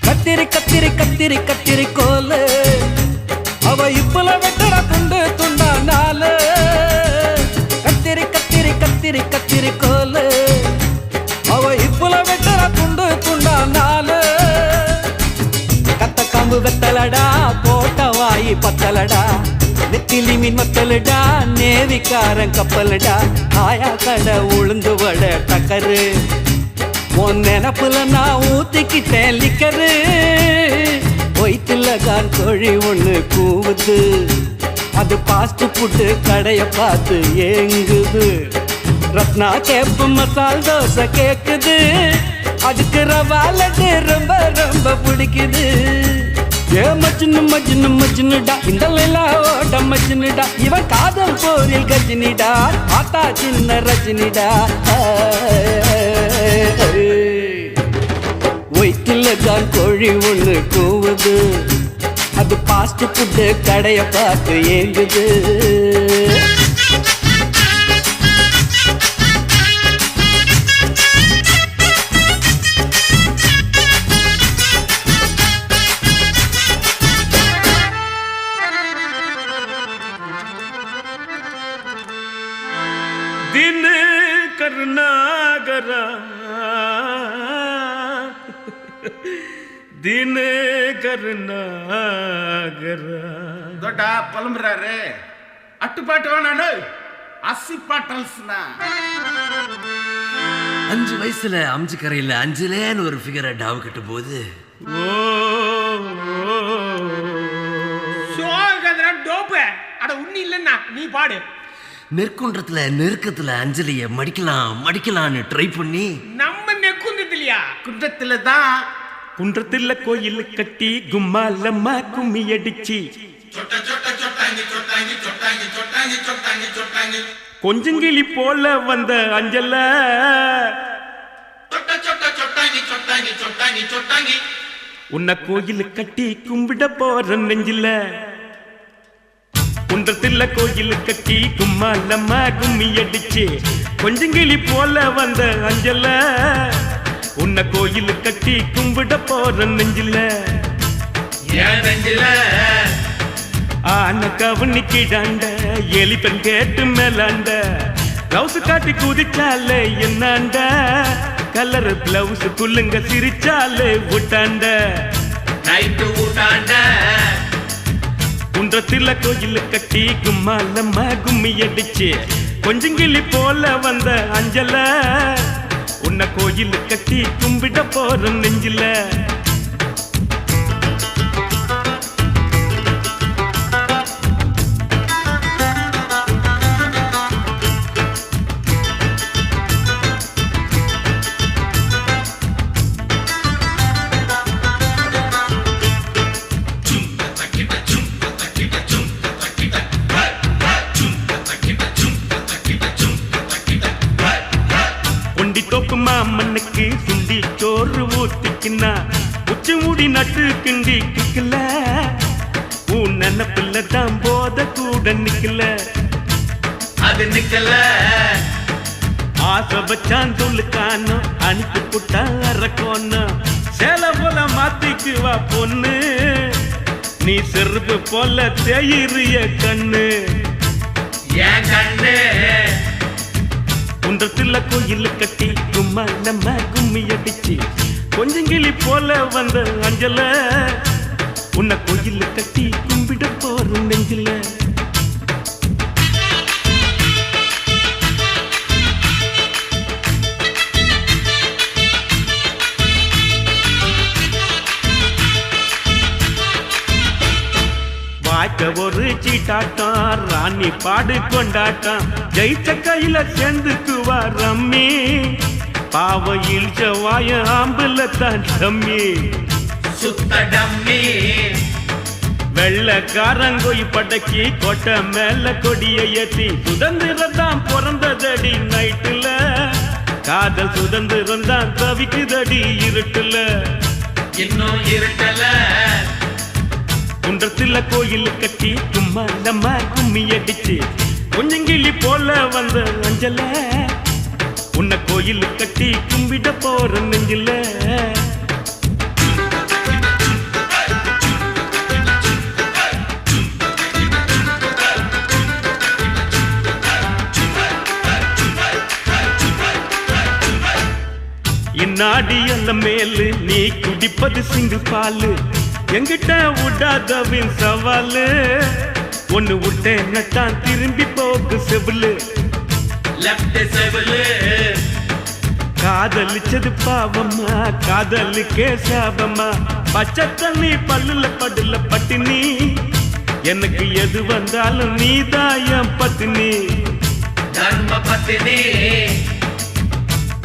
Speaker 6: கத்திரி கத்திரி கத்திரி கத்திரி கோலு அவ இப்பல வெட்டற துண்டு துண்டா நாலு கத்திரி கத்திரி கத்திரி கத்திரி கோலு அவ இப்பல வெட்டற துண்டு துண்டா நாலு கத்த காம்பு வெத்தலடா போட்ட வாயி பத்தலடா நெத்திலி மீன் மத்தலடா நேவிக்காரன் கப்பலடா ஆயா கடை உளுந்து வட டக்கரு உன் நினப்புல நான் ஊத்திக்கிட்டேன் லிக்கரு வயிற்றுல கான் கோழி ஒண்ணு கூவுது, அது பாஸ்ட் ஃபுட்டு கடைய பார்த்து ஏங்குது. ரத்னா கேப்பு மசால் தோசை கேக்குது, அதுக்கு ரவா லட்டு ரொம்ப ரொம்ப பிடிக்குது. ஏ மஜ்னு மஜ்னு மஜ்னுடா, இந்த லைலா ஓட மஜ்னுடா, இவன் காதல் போரில் கஜினிடா, ஆத்தா சின்ன ரஜினிடா. வயிற்றுல தான் கோழி ஒண்ணு கூவுது, அது பாஸ்ட் ஃபுட்டு கடைய பார்த்து ஏங்குது.
Speaker 5: दिन करनागरा दिन करनागरा
Speaker 7: ದೊಡ್ಡ ಪಲಂಬ್ರಾರೆ ಅಟ್ಟುಪಾಟು ನಾನು அசி பாட்டல்ஸ்னா
Speaker 8: 5 வயசுல அம்ஜிக்கரையில அஞ்சுலேன்னு ஒரு ஃபிகரை டாவு கட்டும் போது
Speaker 7: டோப்பு அட உண்ணி இல்லைன்னா நீ பாடு.
Speaker 8: நெற்குன்றத்துல நெருக்கத்துல அஞ்சலிய மடிக்கலான்னு ட்ரை பண்ணி
Speaker 7: நம்ம நெக்குந்ததுலையா குன்றத்துல தான்
Speaker 5: குன்றத்துல கோயில் கட்டி கும்மாலம்மா கும்மி அடிச்சு கொஞ்சங்கிளி போல வந்த அஞ்சல உன்னை கோயில் கட்டி கும்பிட போற நெஞ்சில. குன்றத்துல கோயில் கட்டி கும்மாலம்மா கும்மி அடிச்சு கொஞ்சங்கிளி போல வந்த அஞ்சல, உன்னை கோயில் கட்டி கும்பிட போற நெஞ்சில. ஆன கவனிக்கிடாண்ட எலிப்பன் கேட்டு மேலாண்ட பிளவுஸ் காட்டி குதிச்சாலே என்னாண்ட கலர் பிளவுஸ் குள்ளுங்க சிரிச்சாலே விட்டாண்ட
Speaker 3: நைட்டு ஊட்டாண்ட
Speaker 5: குன்றத்துல கோயில் கட்டி கும்மாலம்மா கும்மி அடிச்சு கொஞ்சங்கிளி போல வந்த அஞ்சல, உன்னை கோயில் கட்டி கும்பிட போற நெஞ்சில. தோப்பு மாமனுக்கு சுண்டி சோறு ஊத்திக்கினா உச்சி மூடி நட்டு கிண்டி கிக்கல, உன் நினப்பில்ல தான் போத கூட நிக்கல.
Speaker 3: அது நிக்கல
Speaker 5: ஆசை வச்சான் துளுக்கானோ அனுப்பி புட்டா அரக்கோன்னு சேல போல மாத்திக்குவா பொண்ணு, நீ செருப்பு போல தேயிறிய கண்ணு
Speaker 3: என் கண்ணு.
Speaker 5: குன்றத்துல கோயில் கட்டி கும்மாலம்மா கும்மி அடிச்சு கொஞ்சங்கிளி போல வந்த அஞ்சல, உன்னை கோயில் கட்டி கும்பிட போற நெஞ்சில. வாய்க்க ஒரு சீட்டாட்டம் ராணி பாடு கொண்டாட்டம் ஜெயிச்ச கையில சேர்ந்துக்குவா ரம்மி, பாவ இழிச்ச வாய ஆம்புல தான் டம்மி
Speaker 3: சுத்த டம்மி.
Speaker 5: வெள்ளக்காரங்கோய் படக்கி கொட்டை மேல கொடிய ஏத்தி சுதந்திரம் தான் பிறந்ததடி நைட்டுல, காதல் சுதந்திரம் தான் தவிக்குதடி இருட்டுல.
Speaker 3: இன்னும் இருட்டல
Speaker 5: குன்றத்துல கோயில் கட்டி கும்மாலம்மா கும்மி அடிச்சு கொஞ்சங்கிளி போல வந்த அஞ்சல, உன்னை கோயில் கட்டி கும்பிட போற நெஞ்சில. இந்நாடி அல்ல மேலு நீ குடிப்பது சிங்கிள் பாலு, எங்கிட்ட விடாதவின் சவாலு, ஒன்னு விட்டேன்னு தான் திரும்பி போக்கு செவிலு.
Speaker 3: லெஃப்ட் செவலு
Speaker 5: காதலிச்சது பாவம்மா காதலுக்கே சாபம்மா பச்சை தண்ணி பல்லுல படுல பட்டினி எனக்கு எது வந்தாலும் நீதாயம் பத்தினி
Speaker 3: தர்ம பத்தினி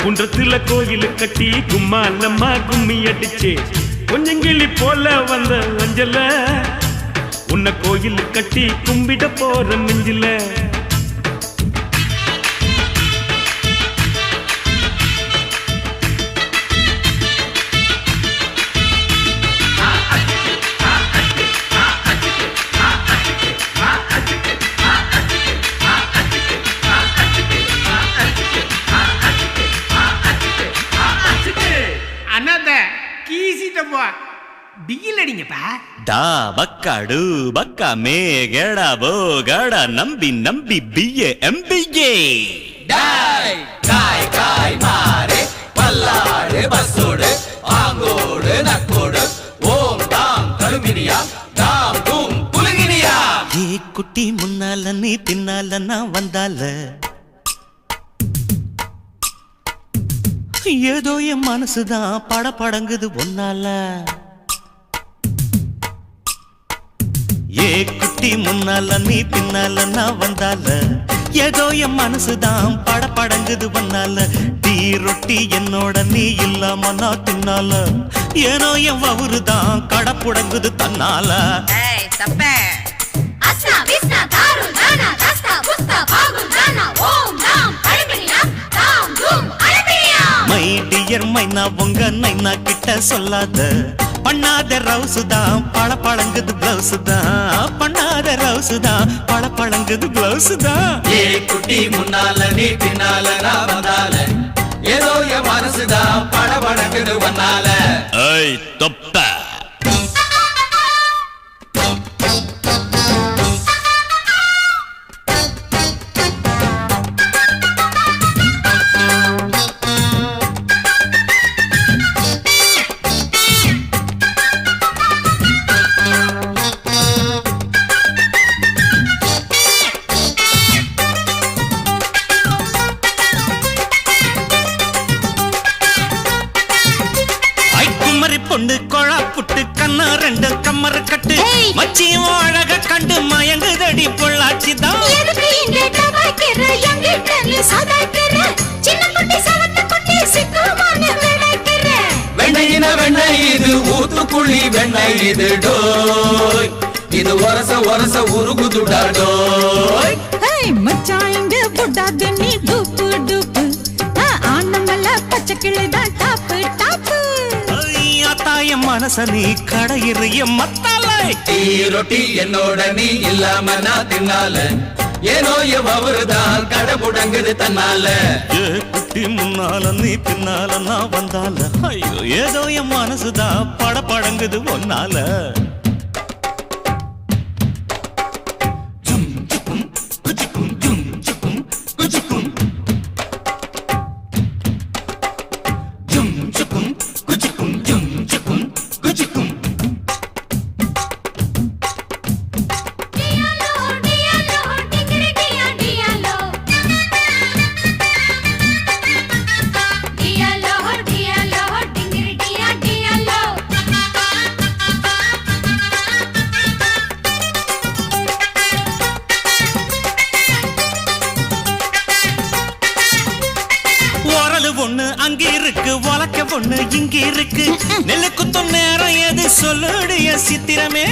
Speaker 5: குன்றத்துல கோயில் கட்டி கும்மாலம்மா கும்மி அடிச்சு கொஞ்சங்கிளி போல வந்த அஞ்சல உன்னை கோயில் கட்டி கும்பிட போற நெஞ்சில
Speaker 7: அண்ணாத்த கீசிட்டப்பா டிகில் அடிங்கப்பா
Speaker 4: டா பக்கா டு பக்கா மே கேடா போ கேடா நம்பி நம்பி பிஏ எம்பிஏ
Speaker 3: டாய் காய் காய் மாறே பல்லாடு பஸ்ஸோடு ஆங்கோடு நக்கோடு ஓம் தாம் கருமினியா தாம் தூம் புலுங்கினியா
Speaker 4: ஏ குட்டி முன்னால நீ பின்னால நான் வந்தால ஏதோ என் மனசுதான் படபடங்குது ஒன்னால ஏ குட்டி முன்னால நீ பின்னால நான் வந்தால ஏதோ என் மனசுதான் படபடங்குது ஒன்னால டீ ரொட்டி என்னோட நீ இல்லாம நான் தின்னால ஏனோ என் வவுறுதான் கடப்புடங்குது தன்னால மை டியர் மைனா உங்க நைனா கிட்ட சொல்லாத பண்ணாத ரவுசுதான் பழ பழங்குது பிளவுஸ் தான் பண்ணாத ரவுசுதான் பழ பழங்குது பிளவுஸ் தான்
Speaker 3: ஏ குட்டி முன்னால நீ பின்னால நான் வந்தால ஏதோ என் மனசுதான் படபடக்குது வந்தால
Speaker 4: ஐய் தொப்ப பொண்ணு கொழா புட்டு கண்ணா ரெண்டு கம்மர கட்டு மச்சியும் அழக கண்டு மயங்குதடி பொள்ளாச்சிதான்
Speaker 3: வெண்ணையின வெண்ணெய் இது ஊத்துக்குழி வெண்ணெய் இது டோய் இது ஒரச ஒரச உருகுதுடா டோய்
Speaker 9: மச்சாங்க புட்டாது நீ டூப்பு டூப்பு ஆனமல்ல பச்சை கிளிதான் டாப்பு டாப்பு
Speaker 4: தாயம் மனச நீ கடையிறிய மத்தாலை
Speaker 3: டீ ரொட்டி என்னோட நீ இல்லாம நான் தின்னால ஏனோ எவருதான் கடை முடங்குது தன்னால
Speaker 4: ஏ குட்டி முன்னால நீ பின்னால நான் வந்தால ஐயோ ஏதோ என் மனசுதான் படபடங்குது ஒன்னால ஒண்ணு அங்க இருக்கு வழக்க ஒண்ணு இங்க இருக்கு நெல்லு குத்தும் நேரம் எது சொல்லுடைய சித்திரமே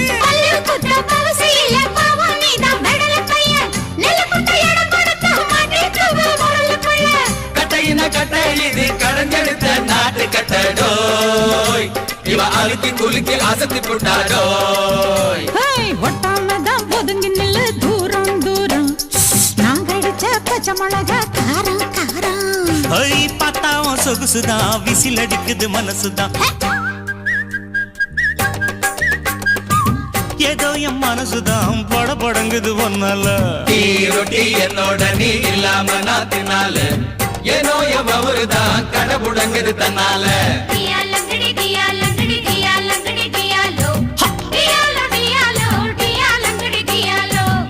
Speaker 3: கட்டையின கட்டை இது கடஞ்செடுத்த நாட்டு கட்டடோய் இவ அழுத்தி குலுக்கி அசத்தி புட்டாடோய்
Speaker 9: ஒட்டாமதான் ஒதுங்கி நில்லு தூரம் தூரம் நாங்க அடிச்ச பச்சை மிளகா காரம் காரம்
Speaker 4: பார்த்தாவும் சொகுசுதான் விசில் அடிக்குது மனசுதான் ஏதோ என் மனசுதான் படபடங்குது ஒன்னால
Speaker 3: டீ ரொட்டி என்னோட நீ இல்லாம நான் தின்னால ஏனோ எவருதான் கடை முடங்குது தன்னால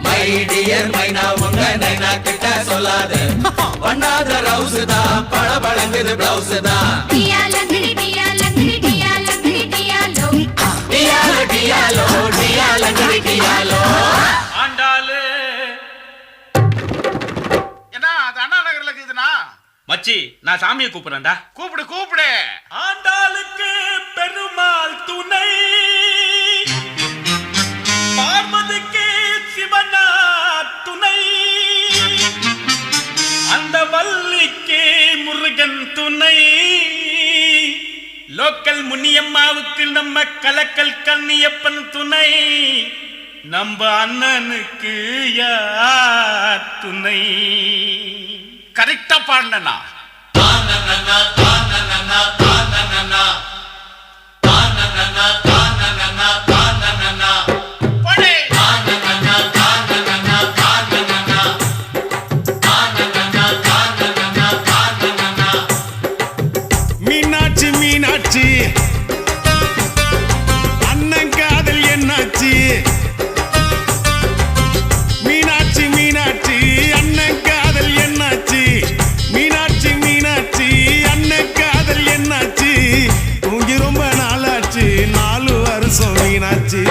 Speaker 3: மை டியர் மைனா உங்க நைனா கிட்ட சொல்லாத பண்ணாத ரவுஸ் தான் பளபளங்குது பிளவுஸ் தான்
Speaker 9: டியாலோ டியாலோ
Speaker 3: டியாலோ டியாலோ டியாலோ டியாலோ
Speaker 7: ஆண்டாளு என்ன அது அண்ணா நகர்ல இருக்குதுண்ணா மச்சி நான் சாமியை கூப்பிடுறேன்டா கூப்பிடு கூப்பிடு
Speaker 5: ஆண்டாளுக்கு பெருமாள் துணை பார்வதிக்கு சிவனா துணை அந்த வள்ளிக்கு முருகன் துணை லோக்கல் முனியம்மாவுக்கு நம்ம கலக்கல் கண்ணியப்பன் துணை நம்ம அண்ணனுக்கு யார் துணை
Speaker 7: கரெக்டா பாடினா
Speaker 1: மீனாட்சி மீனாட்சி அண்ணன் காதல் என்னாச்சு மீனாட்சி மீனாட்சி அண்ணன் காதல் என்னாச்சு மீனாட்சி மீனாட்சி அண்ணன் காதல் என்னாச்சு தூங்கி ரொம்ப நாளாச்சு 4 வருஷம் மீனாட்சி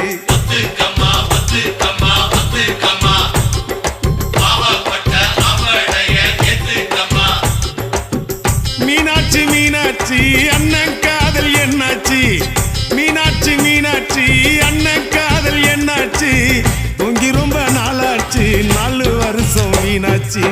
Speaker 1: மீனாட்சி மீனாட்சி அண்ணன் காதல் என்னாச்சு மீனாட்சி மீனாட்சி அண்ணன் காதல் என்னாச்சு தூங்கி ரொம்ப நாளாச்சு 4 வருஷம் மீனாட்சி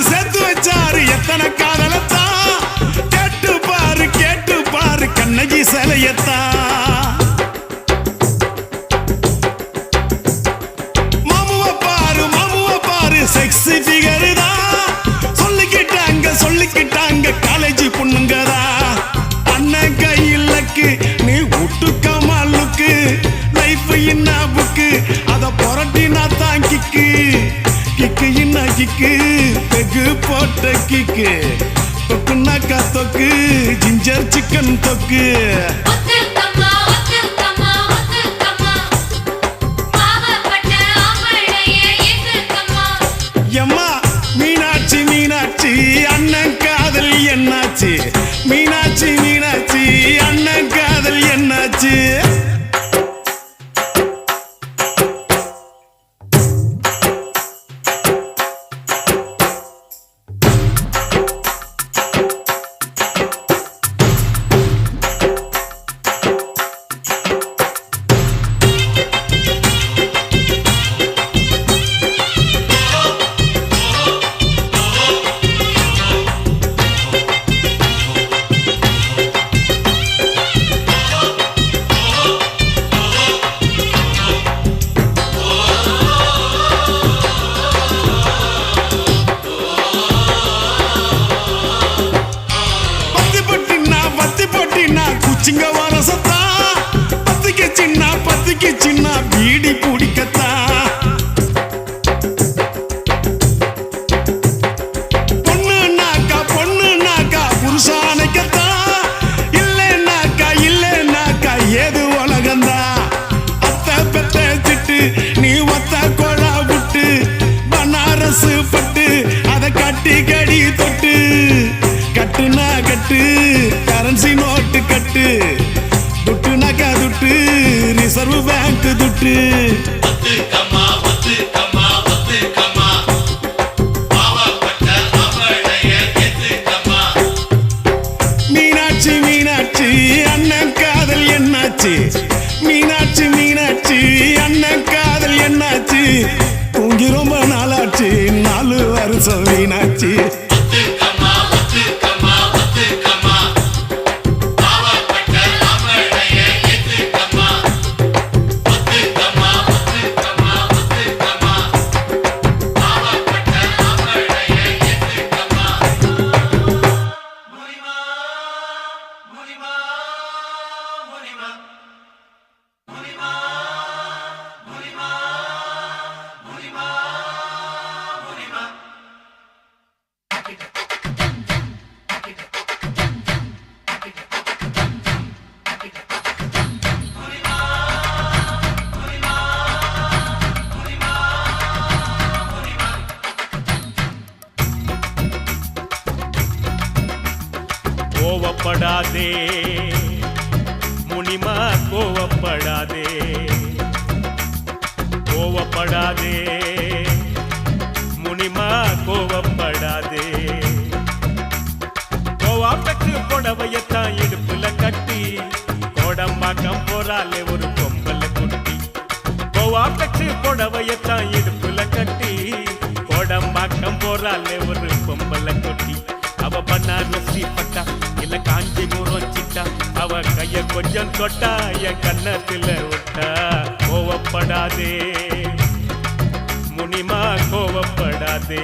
Speaker 1: செத்து வச்சாரு எத்தனை காதலத்தான் கேட்டு பாரு கண்ணகி சிலையத்தான் மாமுவ பாரு செக்ஸி ஃபிகர் தான் சொல்லிக்கிட்டாங்க காலேஜ் பொண்ணுங்கதா அண்ணன் கையிலக்கு நீ விட்டுக்கமா லுக்கு லைஃப் என்ன புக்கு அத புரட்டினா தான் கிக்கு என்ன கிக்கு பெகு போட்ட கிக்கு தொக்குனாக்கா தொக்கு ஜிஞ்சர் சிக்கன் தொக்கு எம்மா மீனாட்சி மீனாட்சி அண்ணன் காதல் என்னாச்சு மீனாட்சி மீனாட்சி அண்ணன் காதல் என்னாச்சு குச்சிங்க வரசத்தா பத்திக்கு சின்ன பீடி பிடிக்கத்தா பொண்ணுனாக்கா புருஷானைக்கத்தா இல்லைனாக்கா ஏது உலகந்தா அத்தை பெத்த சிட்டு நீ ஒத்த கொழா விட்டு பனாரசு பட்டு அதை கடி தொட்டு கட்டுனா கட்டு கரன்சி நோட்டு கட்டு துட்டுனாக்கா துட்டு ரிசர்வ் பேங்க் துட்டு மீனாட்சி மீனாட்சி அண்ணன் காதல் என்னாச்சு மீனாட்சி மீனாட்சி அண்ணன் காதல் என்னாச்சு தூங்கி ரொம்ப நாளாச்சு 4 வருஷம் மீனாட்சி
Speaker 2: கோவப்படாதே முனிமா, கோவப்படாதே, கோவப்படாதே முனிமா, கோவப்படாதே. கோவாப்பட்டு புடவையத்தான் இடுப்புல கட்டி கோடம்பாக்கம் போறாலே ஒரு பொம்பல குட்டி. கோவாப்பட்டு புடவையத்தான் இடுப்புல கட்டி கோடம்பாக்கம் போறாலே ஒரு பொம்பல குட்டி. அவ பன்னாரசி பட்டா இல்ல காஞ்சிபுரம் சிட்டா, அவ கைய கொஞ்சம் தொட்டா என் கண்ணத்துல விட்டா. கோவப்படாதே முனிமா, கோவப்படாதே,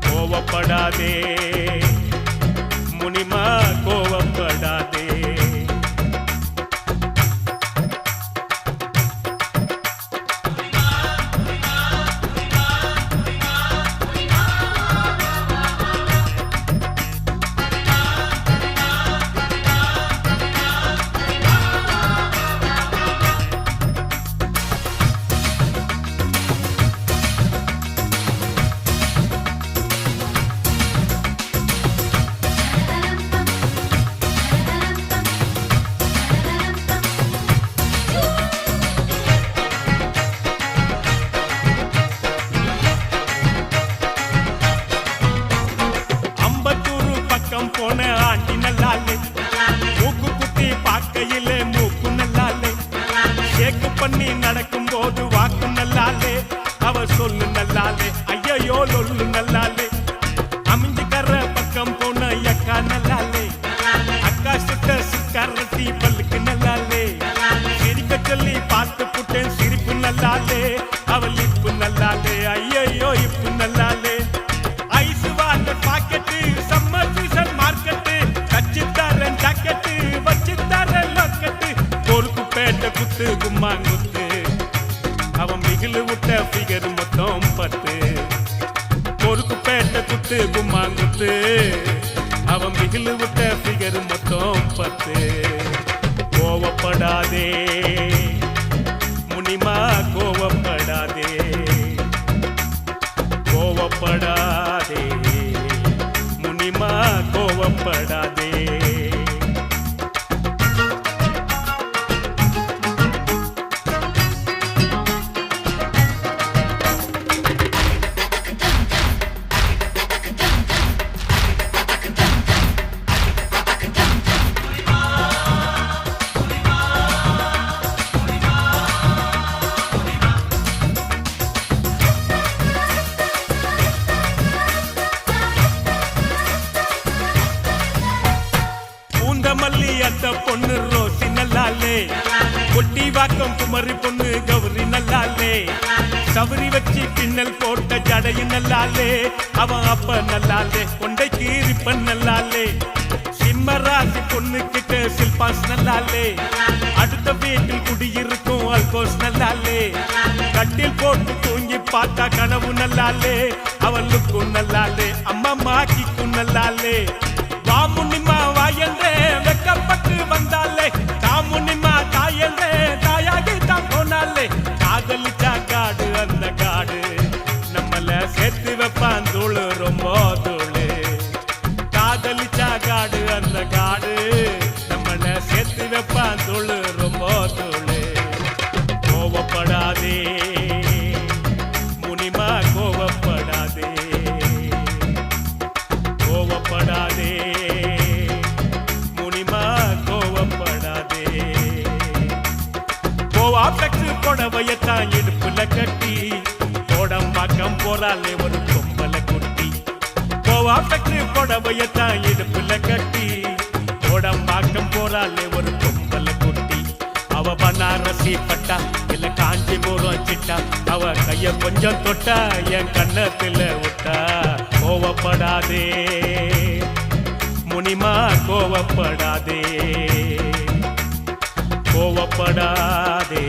Speaker 2: கோவப்படாதே முனிமா, கோவப்படாதே. போன ஆண்டி நல்லாலே, மூக்கு குத்தி பார்க்கையிலே மூக்கு நல்லாலே, ஷேக்கு பண்ணி நடக்கும் போது வாக்கு நல்லாலே, அவ சொல்லு நல்லாலே, ஐயோ லொல்லு நல்லாலே. அமைஞ்சுக்கற பக்கம் போன அக்கா நல்லாலே, அக்கா சுட்ட சுக்காரட்டி பல்லுக்கு நல்லாலே, சிரிக்க சொல்லி பார்த்து புட்டேன் சிரிப்பு நல்லாலே, அவள் இப்பு நல்லாலே, ஐயோ இப்பு நல்லாலே. Ice water packet summer season market, கச்சித்தாரன் ஜாக்கெட்டு வச்சித்தாரன் லாக்கெட்டு, பொறுப்பு பேட்ட குத்து கும்மாங்குத்து, அவன் மிகிலு விட்ட ஃபிகர் மொத்தம் 10. பொறுப்பு பேட்ட குத்து கும்மாங்குத்து, அவன் மிகிலு விட்ட ஃபிகர் மொத்தம் 10. கோவப்படாதே முனிமா, கோவப்படாதே, கோவப்படாதே முனிமா, கோவப்படாதே. மல்லி அந்த பொண்ணு ரோசி நல்லாலே, கொட்டி வாக்கம் குமரி பொண்ணு கௌரி நல்லாலே, சவரி வச்சு பின்னல் போட்ட ஜடையு நல்லாலே, அவன் அப்ப நல்லாலே, கொண்டை கீரிப்பன் நல்லாலே, சிம்மராசி பொண்ணு கிட்ட சில்பாஸ் நல்லாலே, அடுத்த வீட்டில் குடியிருக்கும் அல்கோஸ் நல்லாலே, கட்டில் போட்டு தூங்கி பார்த்தா கனவு நல்லாலே, அவளுக்கும் நல்லாலே, அம்மா மாக்கிக்கும் நல்லாலே. வாமுனிமா வாயன்றே வெக்கப்பட்டு வந்தாலே, தாமுனிமா தாயன்றே தாயாகி தான் போனாலே, காதலிச்சா காடு அந்த காடு நம்மள சேர்த்து வைப்பான் தூளு ரொம்ப தூளு. காதலிச்சா காடு அந்த காடு நம்மள சேர்த்து வைப்பான் தூளு ரொம்ப தூளு. கோவப்படாதே முனிமா, கோவப்படாதே, கோவப்படாதே முனிமா, கோவப்படாதே. கோவாப்பட்டு புடவையத்தான் இடுப்புல கட்டி கோடம்பாக்கம் போறாலே ஒரு பொம்பல குட்டி. கோவாப்பட்டு புடவையத்தான் இடுப்புல கட்டி கோடம்பாக்கம் போறாலே ஒரு பொம்பல குட்டி. அவ பனாரசி பட்டா இல்ல காஞ்சிபுரம் சிட்டா, அவ கைய கொஞ்சம் தொட்டா என் கண்ணத்துல விட்டா. கோவப்படாதே முனிமா, கோவப்படாதே.
Speaker 5: கோவப்படாதே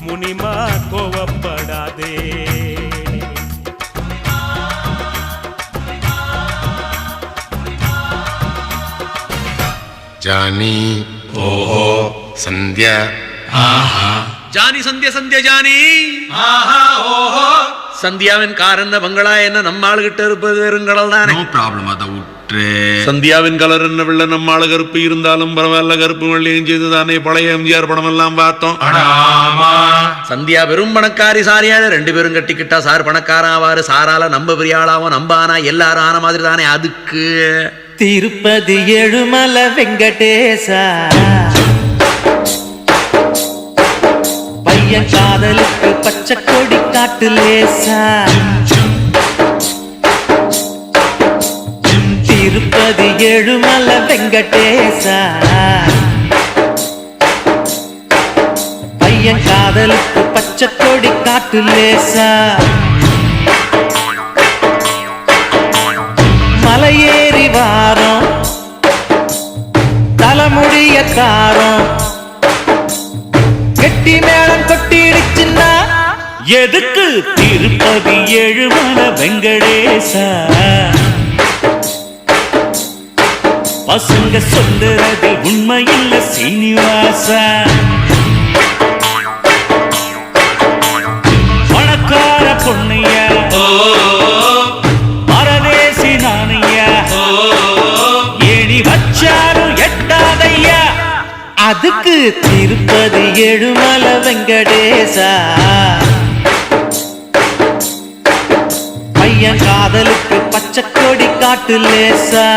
Speaker 5: முனிமா கோவப்படாதே.
Speaker 1: ஜானி ஓஹோ சந்தியா
Speaker 8: ജാനി സന്ധ്യ സന്ധ്യ ജാനി சந்தியாவின் கார் என்ன பங்களா என்ன நம்ம ஆளு கிட்ட இருப்பது வெறுங்கடல் தானே.
Speaker 1: நோ ப்ராப்ளம், அதை விட்டு.
Speaker 5: சந்தியாவின் கலர் என்ன வெள்ள நம்ம ஆளு கருப்பு இருந்தாலும் பரவாயில்ல, கருப்பு வெள்ளையும் செய்து தானே பழைய எம்ஜிஆர் படம் எல்லாம் பார்த்தோம்.
Speaker 8: சந்தியா வெறும் பணக்காரி சாரியால 2 பேரும் கட்டிக்கிட்டா சார் பணக்காரன் ஆவாரு, சாரால நம்ம பெரிய ஆளாவும் நம்ம ஆனா எல்லாரும் ஆன மாதிரி தானே. அதுக்கு
Speaker 4: திருப்பதி ஏழுமலை வெங்கடேசா பையன் காதலுக்கு பச்சை கொடி காட்டு லேசா. திருப்பதி ஏழுமலை வெங்கடேசா பையன் காதலுக்கு பச்சை கொடி காட்டு லேசா. மலையேறி வாரம் தலைமுடிய காரம் கெட்டி மேளம் கொட்டிடுச்சுன்னா எதுக்கு திருப்பதி ஏழுமலை வெங்கடேசா. பசங்க சொல்லுறது உண்மையில்ல சீனிவாசா. பணக்கார பொண்ணையா பரதேசி நானையா ஏணி வச்சாலும் எட்டாதையா. அதுக்கு திருப்பதி ஏழுமலை வெங்கடேசா பையன் காதலுக்கு பச்சை கொடி காட்டு லேசா.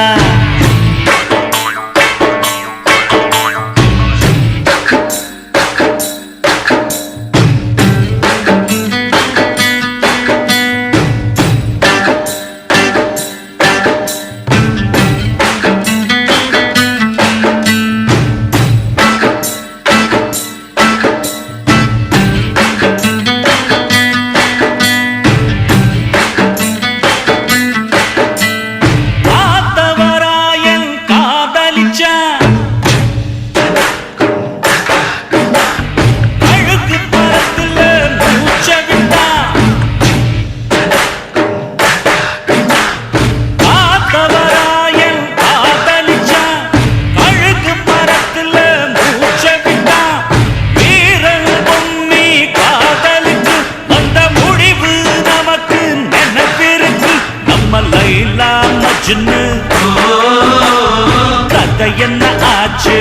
Speaker 4: கதை என்ன ஆச்சு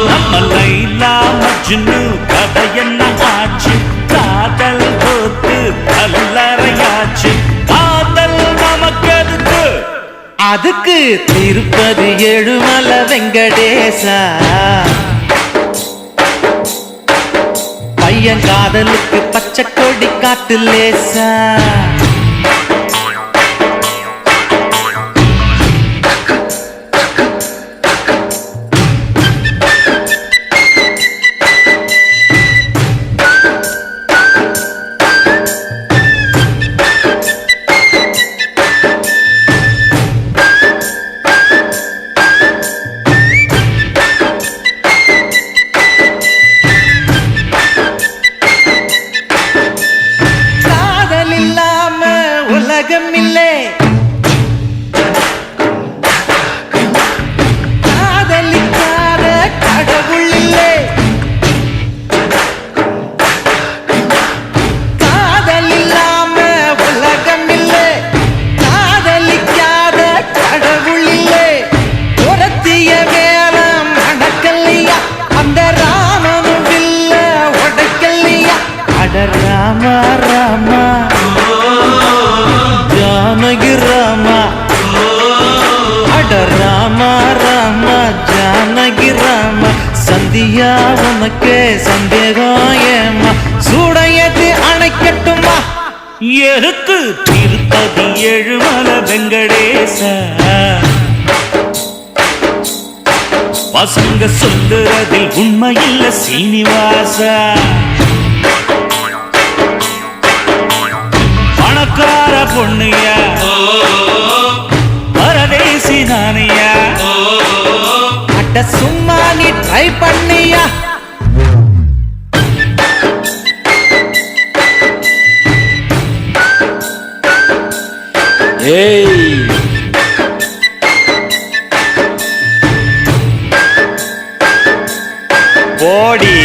Speaker 4: நம்ம லைலா மஜ்னு கதை என்ன ஆச்சு. காதல் போத்து கல்லறையாச்சு, காதல் நமக்கு எதுக்கு. அதுக்கு திருப்பதி ஏழுமலை வெங்கடேசா பையன் காதலுக்கு பச்சை கொடி காட்டு லேசா. ராமா ராமா ஜானகி ராமா அட ராமா ராமா ஜானகி ராமா. சந்தியா உனக்கு சந்தேகம் ஏமா, சூடையது அணைக்கட்டுமா. எருக்கு திருப்பதி ஏழுமலை வெங்கடேசா பசங்க சொல்லுறதில் உண்மையில்ல சீனிவாசா. பணக்கார பொண்ணையா பரதேசி நானையா அட்ட
Speaker 6: அட சும்மா நீ ட்ரை பண்ணியா ஏய் போடி